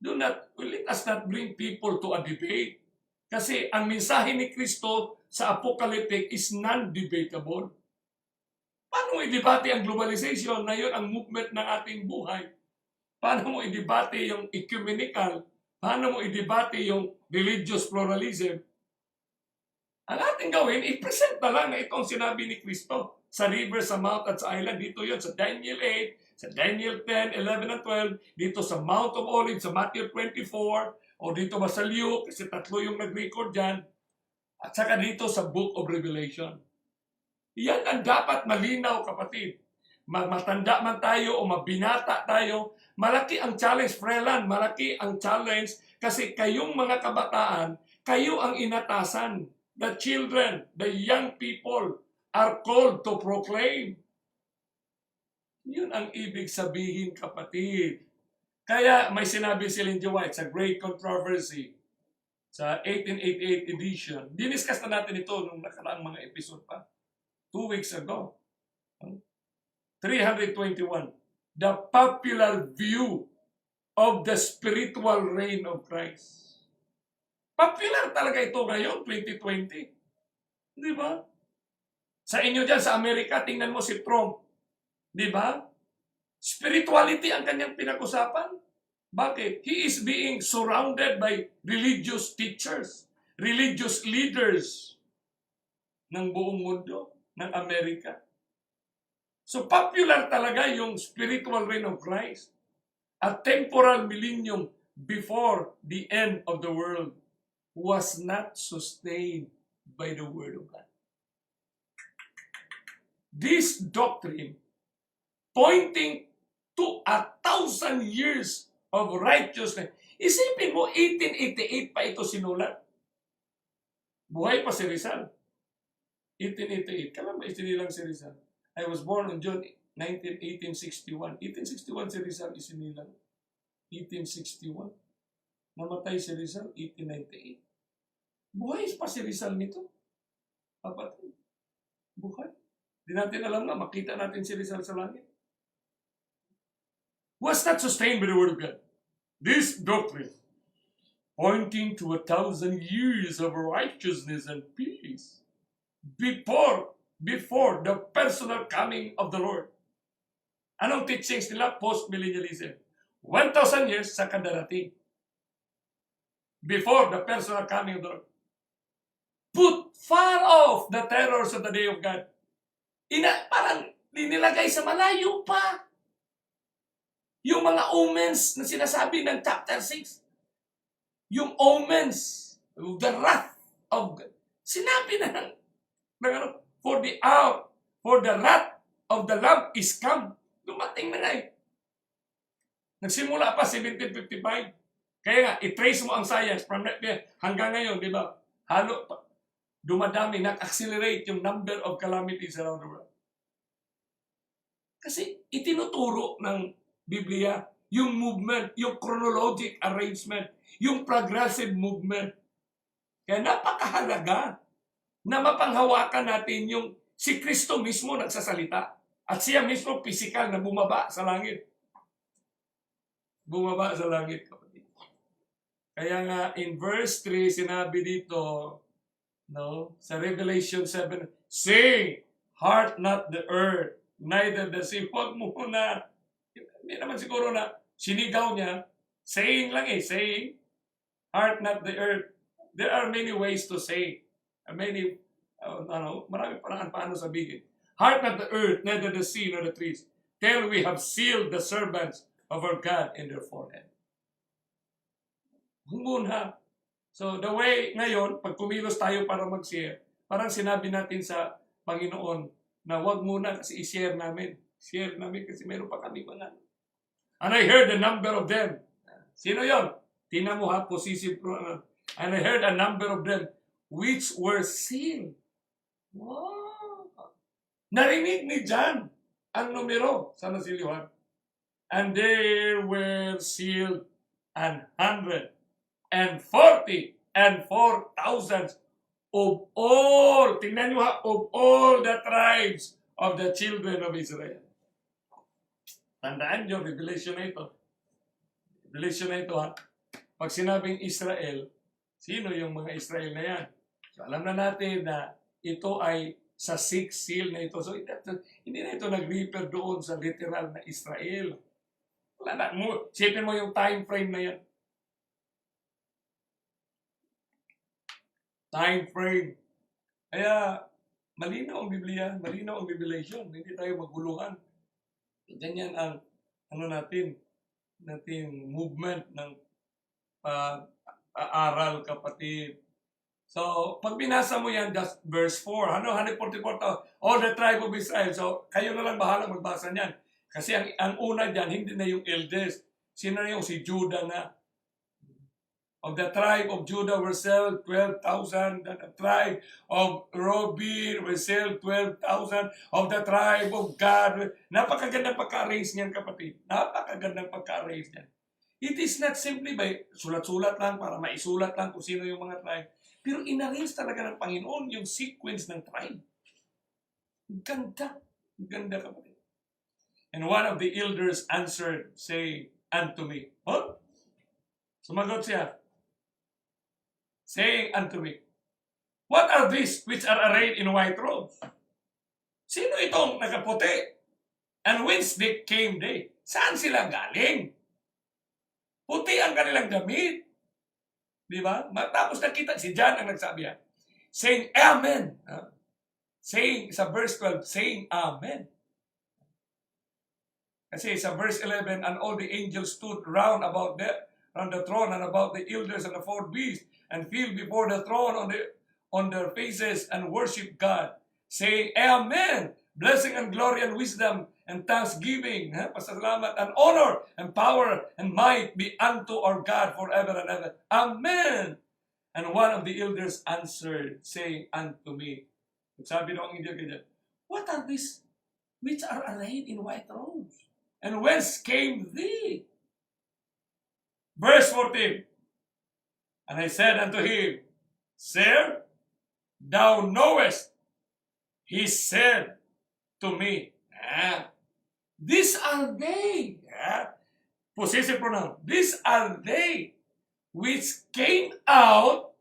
Let us not bring people to a debate. Kasi ang mensahe ni Kristo sa apocalyptic is non-debatable. Paano mo i-debate ang globalization na yun ang movement ng ating buhay? Paano mo i-debate yung ecumenical? Paano mo i-debate yung religious pluralism? Ang ating gawin, i-present na lang na itong sinabi ni Kristo sa river, sa mount at sa island. Dito yun sa Daniel 8, sa Daniel 10, 11 at 12, dito sa Mount of Olives, sa Matthew 24, o dito ba sa Luke, kasi tatlo yung nag-record dyan, at saka dito sa Book of Revelation. Yan ang dapat malinaw, kapatid. Matanda man tayo o mabinata tayo, malaki ang challenge, Freeland, malaki ang challenge kasi kayong mga kabataan, kayo ang inatasan. The children, the young people are called to proclaim. Yun ang ibig sabihin, kapatid. Kaya may sinabi si Ellen G. White sa Great Controversy sa 1888 edition. Diniscuss na natin ito nung nakaraang mga episode pa. 2 weeks ago. 321. The popular view of the spiritual reign of Christ. Popular talaga ito ngayon, 2020. Di ba? Sa inyo dyan, sa Amerika, tingnan mo si Trump. Di ba? Spirituality ang kanyang pinag-usapan. Bakit? He is being surrounded by religious teachers, religious leaders ng buong mundo, ng Amerika. So popular talaga yung spiritual reign of Christ. A temporal millennium before the end of the world was not sustained by the Word of God. This doctrine, pointing to 1,000 years of righteousness. Isipin mo, 1888 pa ito sinulat. Buhay pa si Rizal. 1888. Kailan ba isinilang si Rizal? I was born on June 19, 1861. 1861 si Rizal isinilang. 1861. Namatay si Rizal, 1898. Buhay pa si Rizal nito. Kapatid. Buhay. Di natin alam na, makita natin si Rizal sa langit. Was not sustained by the Word of God. This doctrine, pointing to 1,000 years of righteousness and peace before the personal coming of the Lord. Anong teachings nila? Post-millennialism. 1,000 years sa kadarating. Before the personal coming of the Lord. Put far off the terrors of the day of God. Parang dinilagay sa malayo pa. Yung mga omens na sinasabi ng chapter 6. Yung omens, the wrath of God. Sinabi na ng for the wrath of the Lamb is come. Dumating na nga eh. Nagsimula pa 1755. Kaya nga, i-trace mo ang science from that day hanggang ngayon, di ba? Dumadami, nag-accelerate yung number of calamities around the world. Kasi itinuturo ng Bibliya yung movement, yung chronologic arrangement, yung progressive movement. Kaya napakahalaga na mapanghawakan natin yung si Kristo mismo nagsasalita at siya mismo physical na bumaba sa langit. Bumaba sa langit, kapatid. Kaya nga in verse 3 sinabi dito, no, sa Revelation 7, sing, heart not the earth, neither the sea. Huwag mo na, hindi naman siguro na sinigaw niya, saying lang saying, heart not the earth. There are many ways to say. Marami parang paano sabihin. Heart not the earth, neither the sea nor the trees, till we have sealed the servants of our God in their forehead. Humun ha. So the way ngayon, pag kumilos tayo para mag-share, parang sinabi natin sa Panginoon na wag muna kasi i-share namin. Share namin kasi meron pa kami mga. And I heard the number of them. Sino yon? Tingnan mo ha, possessive pronoun. And I heard a number of them which were sealed. Wow! Narinig ni John ang numero sa nasilihan. And there were sealed 144,000 of all, tingnan nyo ha, of all the tribes of the children of Israel. Tandaan nyo, Revelation na ito. Revelation na ito ha. pag sinabing Israel, sino yung mga Israel na yan? So alam na natin na ito ay sa sixth seal na ito. So hindi na ito nag-refer doon sa literal na Israel. Wala na. Sipin mo yung time frame na yan. Time frame. Kaya malinaw ang Bibliya, malinaw ang Revelation. Hindi tayo maguluhan. Ganyan ang natin movement ng pag-aaral, kapatid. So, pag binasa mo yan, that's verse 4. 144 to, all the tribe of Israel. So, kayo na lang bahala magbasa niyan. Kasi ang una dyan, hindi na yung elders. Sino na yung si Judah na? Of the tribe of Judah were sold 12,000. The tribe of Reuben were sold 12,000. Of the tribe of Gad. Napakagandang pagka-arrange niyan, kapatid. Napakagandang pagka-arrange niyan. It is not simply by sulat-sulat lang para maisulat lang kung sino yung mga tribe. Pero in-arrange talaga ng Panginoon yung sequence ng tribe. Ganda. Ganda, kapatid. And one of the elders answered, say unto me. Huh? Sumagot siya. Saying unto me, what are these which are arrayed in white robes? Sino itong nakaputi? And whence they came they? Saan sila galing? Puti ang kanilang damit. Di ba? Tapos nakita si John ang nagsabi yan. Saying, Amen. Saying, sa verse 12, saying, Amen. Kasi sa verse 11, and all the angels stood round about the throne and about the elders and the four beasts, and fell before the throne on their faces and worship God, saying, Amen. Blessing and glory and wisdom and thanksgiving, pasalamat and honor and power and might be unto our God forever and ever. Amen. And one of the elders answered, saying unto me, sabi ng angel kanya, what are these which are arrayed in white robes? And whence came thee? Verse 14. And I said unto him, Sir, thou knowest. He said to me, these are they. Possessive pronoun. These are they which came out,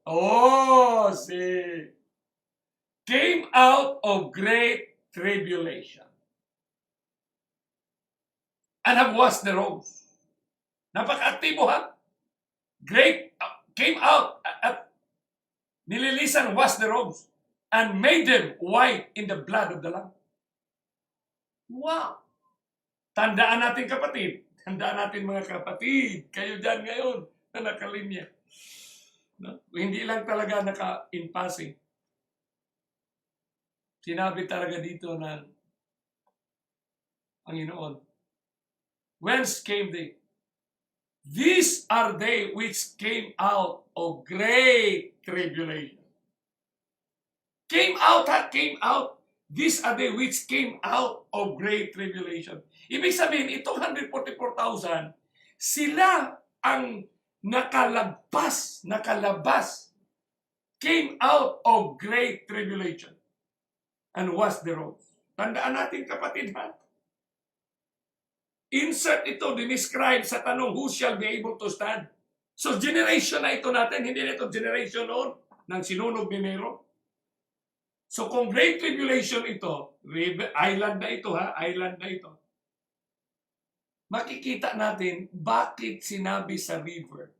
came out of great tribulation and have washed the robes. Napaka-aktibo, ha? Great, came out at nililisan, washed the robes and made them white in the blood of the Lamb. Wow! Tandaan natin, kapatid. Tandaan natin, mga kapatid. Kayo dyan ngayon na nakalinya. No? Hindi lang talaga naka-in passing. Sinabi talaga dito ng Panginoon. Whence came they? These are they which came out of great tribulation. Came out, ha? Came out. These are they which came out of great tribulation. Ibig sabihin, itong 144,000, sila ang nakalabas, came out of great tribulation and washed the robes. Tandaan natin, kapatid, ha? Insert ito, dinescribe sa tanong, who shall be able to stand? So, generation na ito natin, hindi na ito generation noon, ng sinunog ni Nero. So, kung great tribulation ito, island na ito, ha? Island na ito. Makikita natin, bakit sinabi sa river?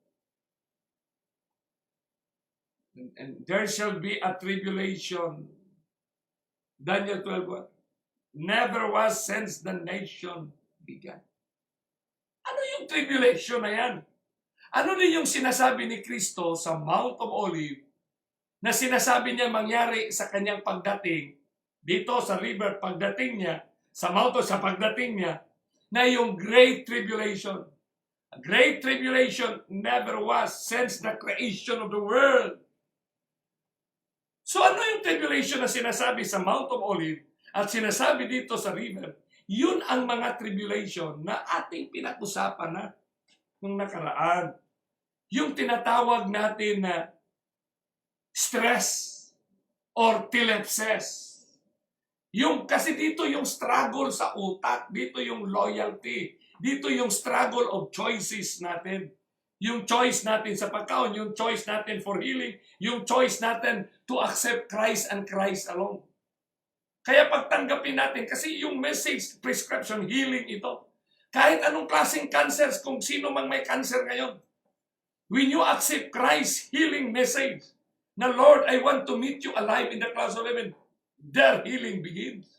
And there shall be a tribulation. Daniel 12:1. Never was since the nation began. Ano yung tribulation na yan? Ano din yung sinasabi ni Kristo sa Mount of Olives na sinasabi niya mangyari sa kanyang pagdating dito sa river, pagdating niya, sa mountain, sa pagdating niya, na yung great tribulation. A great tribulation never was since the creation of the world. So ano yung tribulation na sinasabi sa Mount of Olives at sinasabi dito sa river? Yun ang mga tribulation na ating pinag-usapan na nung nakaraan. Yung tinatawag natin na stress or telepses. Kasi dito yung struggle sa utak, dito yung loyalty, dito yung struggle of choices natin. Yung choice natin sa pagkaon, yung choice natin for healing, yung choice natin to accept Christ and Christ alone. Kaya pagtanggapin natin, kasi yung message, prescription, healing ito. Kahit anong klaseng cancers, kung sino mang may cancer ngayon, when you accept Christ's healing message, na Lord, I want to meet you alive in the clouds of heaven, their healing begins.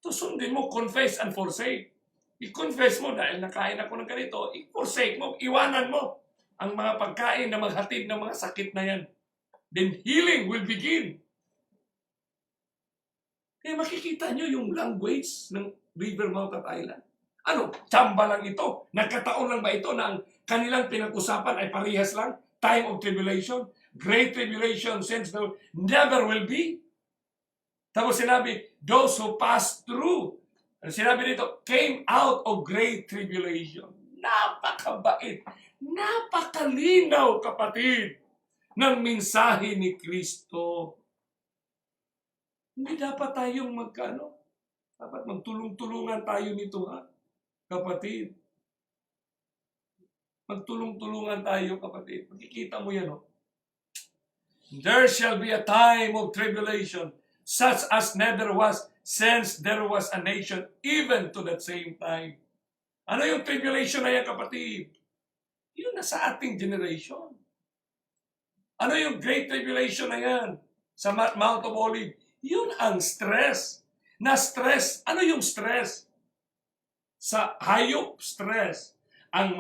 To sundin mo, confess and forsake. I-confess mo dahil nakain ako ng ganito, i-forsake mo, iwanan mo ang mga pagkain na maghatid ng mga sakit na yan. Then healing will begin. Kaya makikita nyo yung language ng River Mountain Island. Ano? Tsamba lang ito? Nagkataon lang ba ito na ang kanilang pinag-usapan ay parehas lang? Time of tribulation? Great tribulation since never will be? Tapos sinabi, those who pass through. Sinabi dito, came out of great tribulation. Napakabait, napakalinaw, kapatid, ng mensahe ni Kristo. Hindi dapat tayong dapat magtulong-tulungan tayo nito, ha? Kapatid. Magtulong-tulungan tayo, kapatid. Makikita mo yan, oh. There shall be a time of tribulation, such as never was since there was a nation, even to that same time. Ano yung tribulation na yan, kapatid? Yun na sa ating generation. Ano yung great tribulation na yan? Sa Mount of Olives. Yun ang stress. Na stress. Ano yung stress? Sa hayop, stress. Ang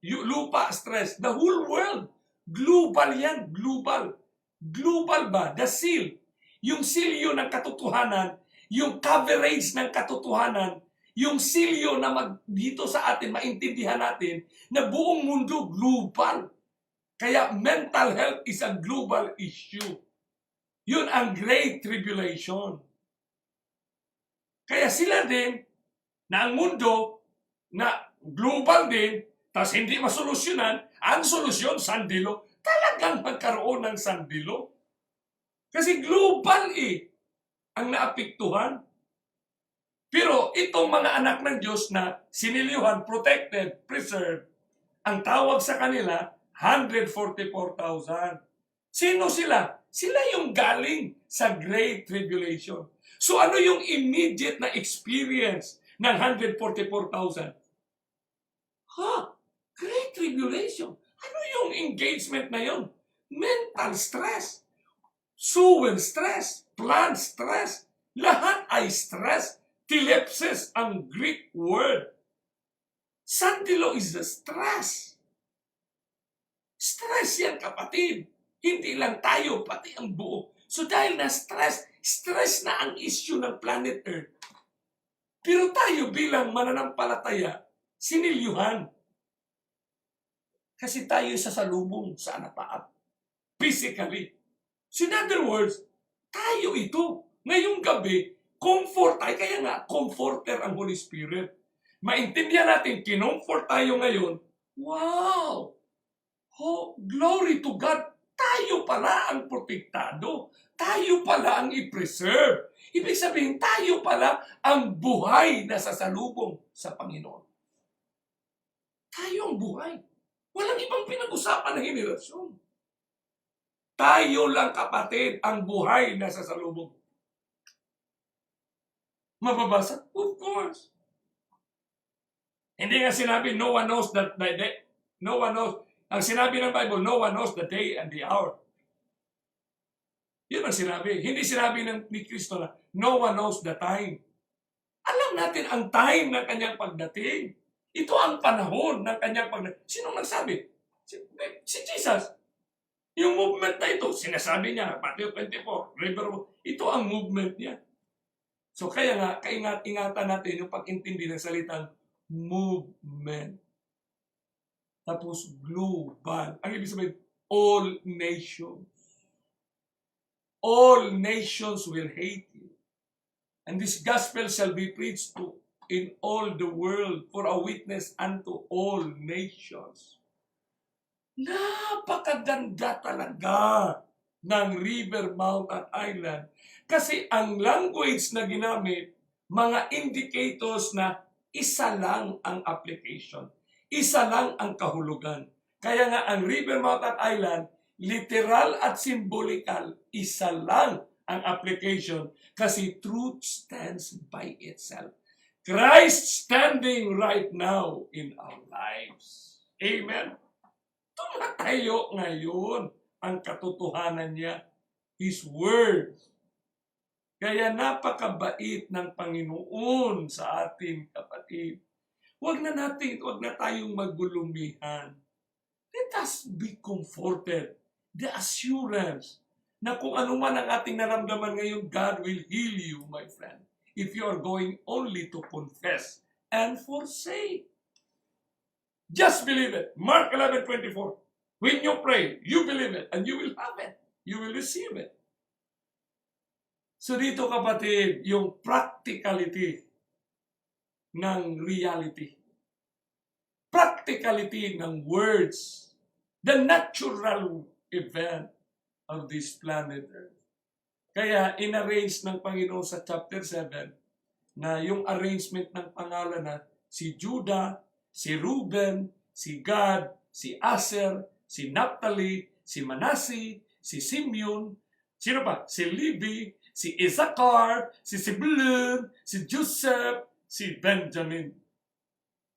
lupa, stress. The whole world. Global yan. Global. Global ba? The seal. Yung seal yun ng katotohanan, yung coverage ng katotohanan, yung silyo na dito sa atin, maintindihan natin, na buong mundo global. Kaya mental health is a global issue. Yun ang great tribulation. Kaya sila din, na ang mundo, na global din, tas hindi masolusyonan, ang solusyon, sandilo, talagang magkaroon ng sandilo. Kasi global ang naapektuhan. Pero itong mga anak ng Diyos na sinilyuhan, protected, preserved, ang tawag sa kanila, 144,000. Sino sila? Sila yung galing sa Great Tribulation. So ano yung immediate na experience ng 144,000? Great Tribulation. Ano yung engagement na yun? Mental stress. Suwen stress. Plant stress. Lahat ay stress. Tilepsis ang Greek word. Sandilo is the stress. Stress yan, kapatid. Hindi lang tayo, pati ang buo. So dahil na stress na ang issue ng planet Earth. Pero tayo bilang mananampalataya, sinilyuhan. Kasi tayo sasalubong sa anapaap. Physically. So in other words, tayo ito. Ngayong gabi, comfort tayo. Kaya nga, comforter ang Holy Spirit. Maintindihan natin, kinomfort tayo ngayon. Wow! Oh, glory to God! Tayo pala ang protektado. Tayo pala ang i-preserve. Ibig sabihin, tayo pala ang buhay na sasalubong sa Panginoon. Tayo ang buhay. Walang ibang pinag-usapan ng henerasyon. Tayo lang, kapatid, ang buhay na sasalubong. Mababasa? Of course. Hindi nga sinabi, no one knows that the day. No one knows. Ang sinabi ng Bible, no one knows the day and the hour. Yun ang sinabi. Hindi sinabi ni Kristo na, no one knows the time. Alam natin ang time ng kanyang pagdating. Ito ang panahon ng kanyang pagdating. Sino nagsabi? Si Jesus. Yung movement na ito, sinasabi niya, Matthew 24, River, ito ang movement niya. So kaya nga, ingatan natin yung pag-intindi ng salitang movement. Tapos global. Ang ibig sabihin, all nations. All nations will hate you. And this gospel shall be preached to in all the world for a witness unto all nations. Napakaganda talaga ng River Mountain Island. Kasi ang language na ginamit, mga indicators na isa lang ang application. Isa lang ang kahulugan. Kaya nga ang river, mount at island, literal at symbolical, isa lang ang application kasi truth stands by itself. Christ standing right now in our lives. Amen. Tumatayo ngayon ang katotohanan niya, His Word. Kaya napakabait ng Panginoon sa atin, kapatid. Huwag na tayong magulumihan. Let us be comforted. The assurance na kung ano man ang ating naramdaman ngayon, God will heal you, my friend, if you are going only to confess and forsake. Just believe it. Mark 11:24. When you pray, you believe it, and you will have it. You will receive it. So dito, kapatid, yung practicality ng reality. Practicality ng words. The natural event of this planet Earth. Kaya inarrange ng Panginoon sa chapter 7 na yung arrangement ng pangalan na si Judah, si Reuben, si Gad, si Aser, si Naphtali, si Manasseh, si Simeon, sino pa? Si Levi, si Issachar, si Zebulun, si Joseph, si Benjamin.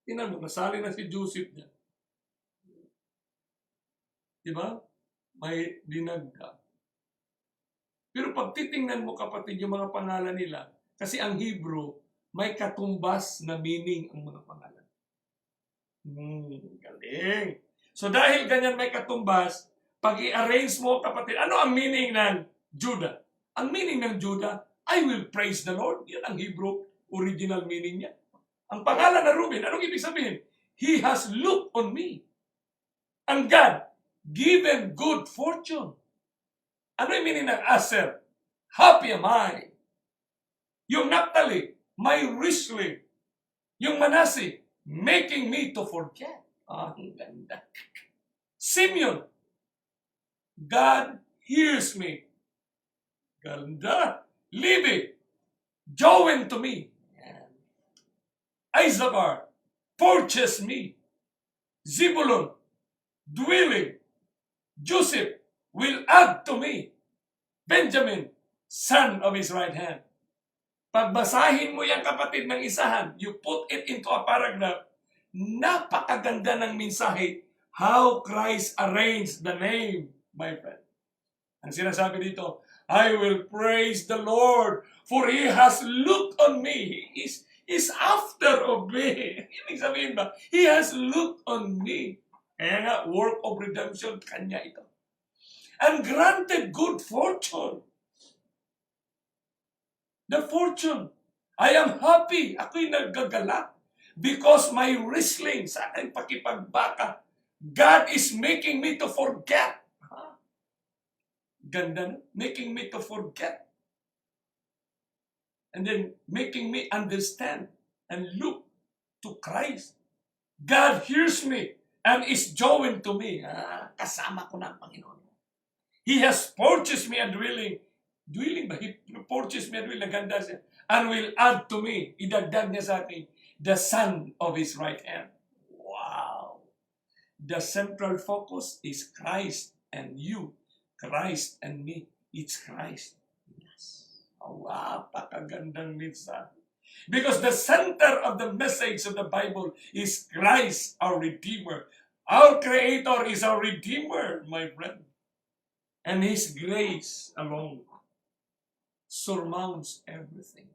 Tingnan mo, nasali na si Joseph niya. Diba? May dinagdag. Pero pag titingnan mo, kapatid, yung mga pangalan nila, kasi ang Hebrew, may katumbas na meaning ang mga pangalan. Galing. So dahil ganyan may katumbas, pag i-arrange mo, kapatid, ano ang meaning ng Judah? Ang meaning ng Judah, I will praise the Lord. Yan ang Hebrew original meaning niya. Ang pangalan na Reuben, anong ibig sabihin? He has looked on me. Ang God, given good fortune. Ano yung meaning ng Aser? Happy am I. Yung Naphtali, my richly. Yung Manasseh, making me to forget. Ang ganda. Simeon, God hears me. Ganda. Levi, join to me. Issachar, purchase me. Zebulun, dwelling. Joseph will add to me. Benjamin, son of his right hand. Pagbasahin mo yan, kapatid, ng isahan, you put it into a paragraph, napakaganda ng mensahe, how Christ arranged the name, my friend. Ang sinasabi dito, I will praise the Lord, for He has looked on me. He is after of me. Ibig sabihin ba? He has looked on me. Kaya nga, work of redemption, kanya ito. And granted good fortune. The fortune. I am happy. Ako'y nagagala. Because my wrestling sa aking pakipagbaka, God is making me to forget. Ganda na. Making me to forget. And then making me understand and look to Christ. God hears me and is joined to me. Kasama ko na ang Panginoon. He has purchased me a dwelling. Dwelling ba? He purchased me a dwelling. Naganda siya. And will add to me. Idagdag niya sa akin. The son of his right hand. Wow. The central focus is Christ and you. Christ and me. It's Christ. Yes. Wow, pakagandang mensahe. Because the center of the message of the Bible is Christ, our Redeemer. Our Creator is our Redeemer, my friend. And His grace alone surmounts everything.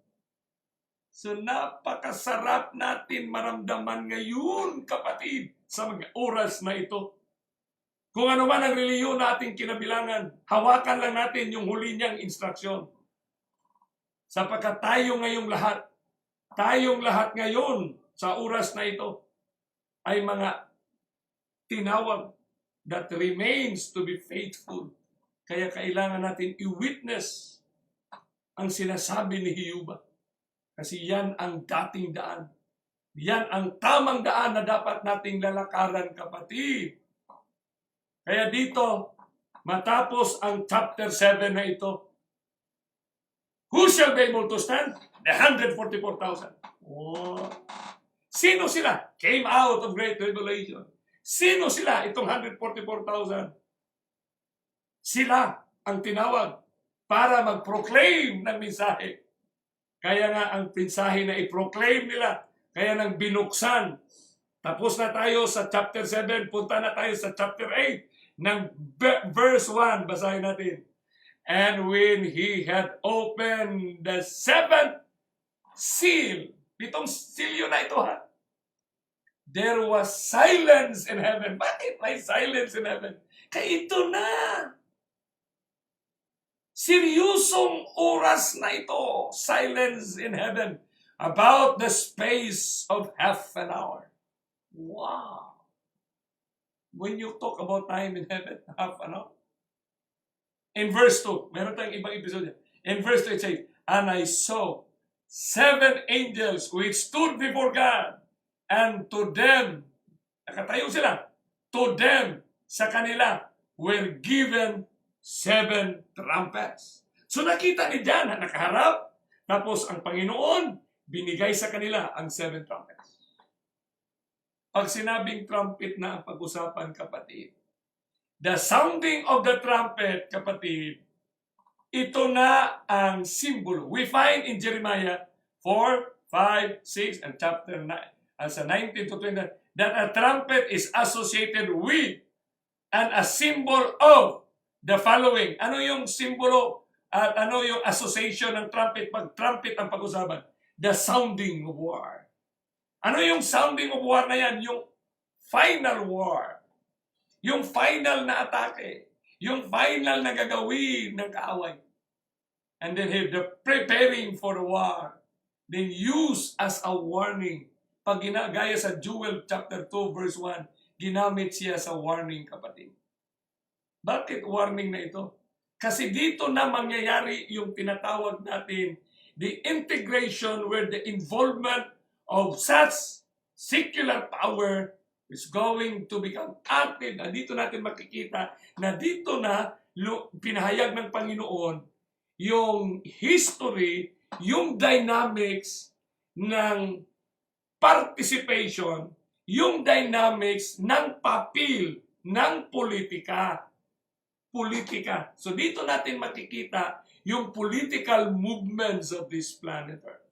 So napakasarap natin maramdaman ngayon, kapatid, sa mga oras na ito. Kung ano man ang reliyon na ating kinabilangan, hawakan lang natin yung huli niyang instruksyon. Sapagkat tayong lahat ngayon sa oras na ito ay mga tinawag that remains to be faithful. Kaya kailangan natin i-witness ang sinasabi ni Hiyuba. Kasi yan ang dating daan. Yan ang tamang daan na dapat nating lalakaran, kapatid. Kaya dito, matapos ang chapter 7 na ito, who shall be able to stand? The 144,000. Oh. Sino sila? Came out of great tribulation. Sino sila? Itong 144,000. Sila ang tinawag para mag-proclaim ng mensahe. Kaya nga ang mensahe na i-proclaim nila, kaya nang binuksan. Tapos na tayo sa chapter 7, punta na tayo sa chapter 8 ng verse 1. Basahin natin. And when he had opened the seventh seal, pitong seal na ito ha, there was silence in heaven. Bakit may silence in heaven? Kaya ito na. Seryosong oras na ito. Silence in heaven. About the space of half an hour. Wow. When you talk about time in heaven, half an hour. In verse 2, meron tayong ibang episode. In verse 2 it says, and I saw 7 angels which stood before God, and to them, nakatayo sila, to them, sa kanila, were given 7 trumpets. So nakita ni John na nakaharap, tapos ang Panginoon, binigay sa kanila ang 7 trumpets. Pag sinabing trumpet na ang pag-usapan, kapatid, the sounding of the trumpet, kapatid, ito na ang simbolo. We find in Jeremiah 4, 5, 6, and chapter 9, sa 19 to 20, that a trumpet is associated with and a symbol of the following. Ano yung simbolo at ano yung association ng trumpet? Pag trumpet ang pag-usapan, the sounding of war. Ano yung sounding of war na yan? Yung final war. Yung final na atake. Yung final na gagawin ng kaaway. And then the preparing for the war. Then use as a warning. Pag gaya sa Joel chapter 2 verse 1, ginamit siya sa warning, kapatid. Bakit warning na ito? Kasi dito na mangyayari yung tinatawag natin the integration where the involvement of such secular power is going to become active. Dito natin makikita na dito na pinahayag ng Panginoon yung history, yung dynamics ng participation, yung dynamics ng papel ng politika. So dito natin makikita yung political movements of this planet Earth.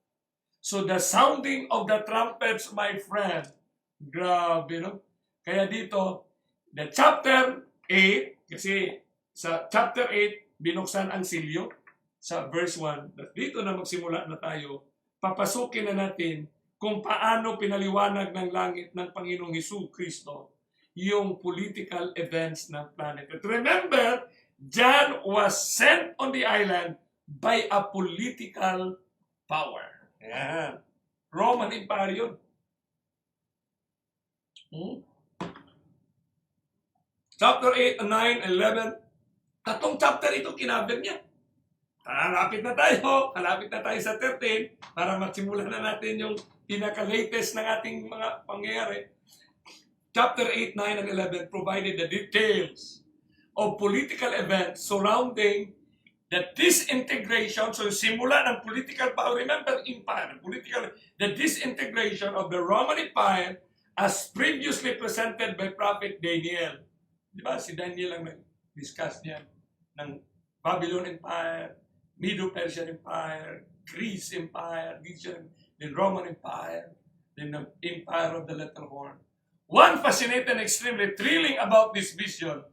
So the sounding of the trumpets, my friend, grabe, no? Kaya dito, the chapter 8, kasi sa chapter 8, binuksan ang silyo sa verse 1. Dito na magsimula na tayo, papasukin na natin kung paano pinaliwanag ng langit ng Panginoong Jesucristo yung political events ng planet. But remember, John was sent on the island by a political power. Ayan. Roman Empire yun. Chapter 8, 9, 11. Tatlong chapter ito kinaber niya. Kalapit na tayo sa 13 para magsimulan na natin yung pinaka-latest ng ating mga pangyayari. Chapter 8, 9, and 11 provided the details of political events surrounding the disintegration, so simula ng political power, remember empire, the disintegration of the Roman Empire as previously presented by Prophet Daniel. Di ba? Si Daniel ang nag-discuss niya ng Babylon Empire, Medo-Persian Empire, Greece Empire, then Roman Empire, then the Empire of the Little Horn. One fascinating and extremely thrilling about this vision,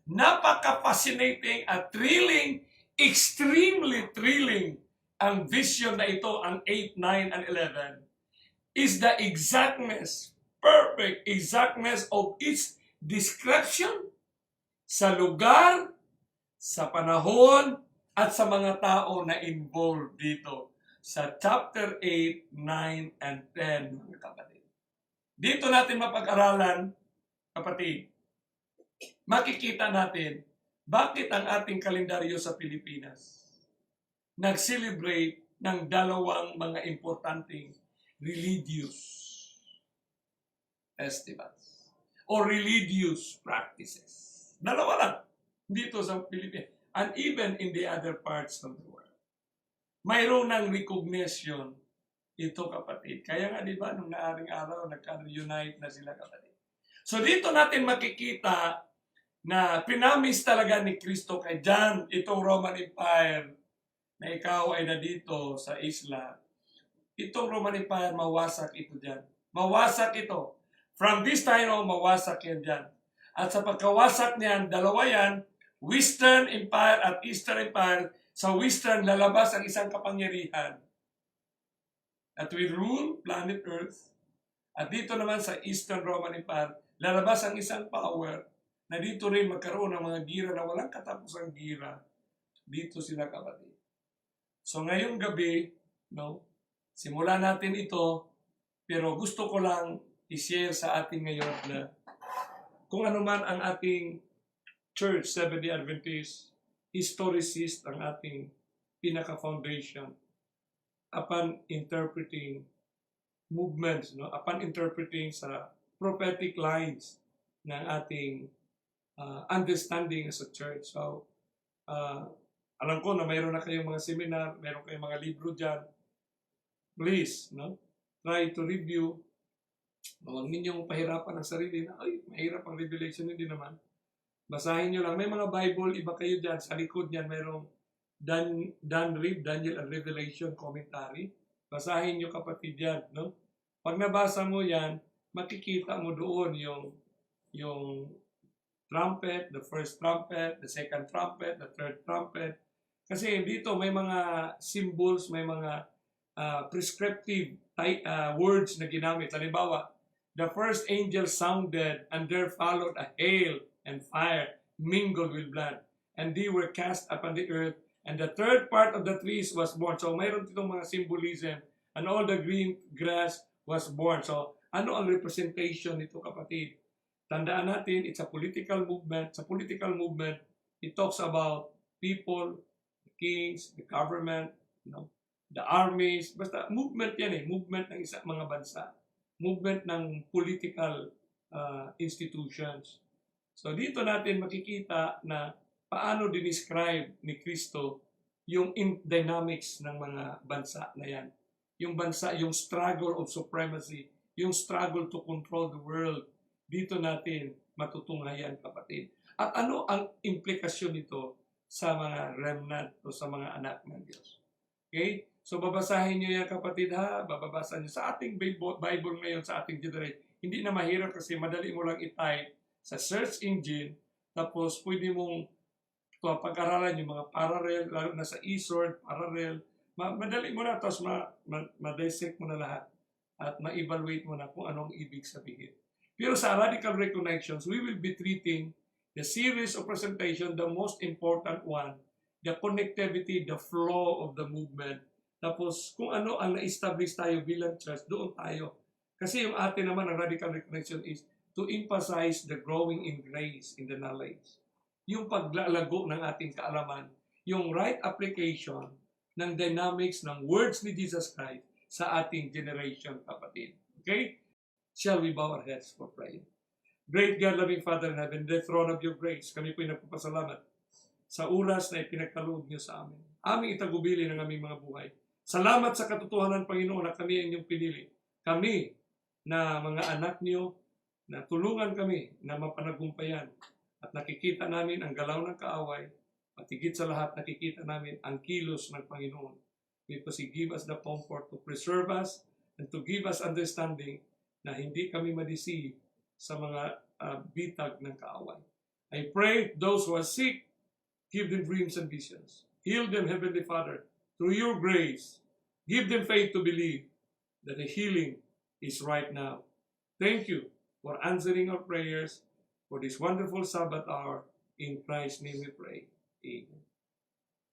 napaka-fascinating at thrilling, extremely thrilling ang vision na ito, ang 8, 9, and 11, is the exactness, perfect exactness of its description sa lugar, sa panahon, at sa mga tao na involved dito sa chapter 8, 9, and 10, mga kapatid. Dito natin mapag-aralan, kapatid, makikita natin bakit ang ating kalendaryo sa Pilipinas nag-celebrate ng dalawang mga importanteng religious festivals or religious practices. Dalawa lang dito sa Pilipinas and even in the other parts of the world. Mayroon ng recognition ito, kapatid. Kaya nga, di ba, nung naaring araw, nagka-reunite na sila, kapatid. So dito natin makikita na pinamis talaga ni Kristo kay John, itong Roman Empire, na ikaw ay nandito sa isla. Itong Roman Empire, mawasak ito dyan. Mawasak ito. From this time on, mawasak yan dyan. At sa pagkawasak niyan, dalawa yan, Western Empire at Eastern Empire. Sa Western, lalabas ang isang kapangyarihan. At we rule planet Earth. At dito naman sa Eastern Roman Empire, lalabas ang isang power na dito rin magkaroon ng mga gira na walang katapusang gira. Dito sila kapatid. So ngayong gabi, no, simulan natin ito, pero gusto ko lang i-share sa atin ngayon na kung ano man ang ating church, Seventh-day Adventist, historicist ang ating pinaka-foundation upon interpreting movements, no, upon interpreting sa prophetic lines ng ating understanding as a church. So, alam ko na mayroon na kayong mga seminar, mayroon kayong mga libro dyan. Please, no, try to review. Huwag ninyong pahirapan ang sarili na, ay, mahirap ang revelation, hindi naman. Basahin nyo lang. May mga Bible, iba kayo dyan. Sa likod niyan, mayroong Dan Reed, Daniel and Revelation commentary. Basahin nyo kapatid yan, no? Pag nabasa mo yan, makikita mo doon yung trumpet, the first trumpet, the second trumpet, the third trumpet. Kasi dito may mga symbols, may mga prescriptive words na ginamit. Halimbawa, the first angel sounded, and there followed a hail and fire mingled with blood, and they were cast upon the earth, and the third part of the trees was born. So mayroon ditong mga symbolism, and all the green grass was born. So ano ang representation nito kapatid? Tandaan natin, it's a political movement. Sa political movement, it talks about people, the kings, the government, you know, the armies. Basta movement yan movement ng mga bansa. Movement ng political institutions. So dito natin makikita na paano dinescribe ni Kristo yung dynamics ng mga bansa na yan. Yung bansa, yung struggle of supremacy, yung struggle to control the world. Dito natin matutunghayan kapatid. At ano ang implikasyon nito sa mga remnant o sa mga anak ng Diyos? Okay? So babasahin nyo yan kapatid ha, bababasa nyo sa ating Bible ngayon, sa ating generation. Hindi na mahirap kasi madali mo lang i-type sa search engine, tapos pwede mong pag-aralan yung mga parallel, lalo na sa eSword, parallel, madali mo na, tapos ma-dissect mo na lahat at ma-evaluate mo na kung anong ibig sabihin. Pero sa Radical Reconnections, we will be treating the series of presentation, the most important one, the connectivity, the flow of the movement. Tapos kung ano ang na-establish tayo bilang church, doon tayo. Kasi yung atin naman, ang Radical Reconnection is to emphasize the growing in grace, in the knowledge. Yung paglalago ng ating kaalaman, yung right application ng dynamics ng words ni Jesus Christ sa ating generation, kapatid. Okay? Shall we bow our heads for prayer? Great God, loving Father in heaven, the throne of your grace, kami po'y nagpapasalamat sa oras na ipinagkaloob niyo sa amin. Aming itagubili ng aming mga buhay. Salamat sa katotohanan, Panginoon, na kami ang inyong pinili. Kami na mga anak niyo, na tulungan kami na mapanagumpayan. At nakikita namin ang galaw ng kaaway, at higit sa lahat nakikita namin ang kilos ng Panginoon. Because He give us the comfort to preserve us and to give us understanding na hindi kami ma-deceive sa mga bitag ng kaaway. I pray those who are sick, give them dreams and visions. Heal them, Heavenly Father, through your grace. Give them faith to believe that the healing is right now. Thank you for answering our prayers for this wonderful Sabbath hour. In Christ's name we pray. Amen.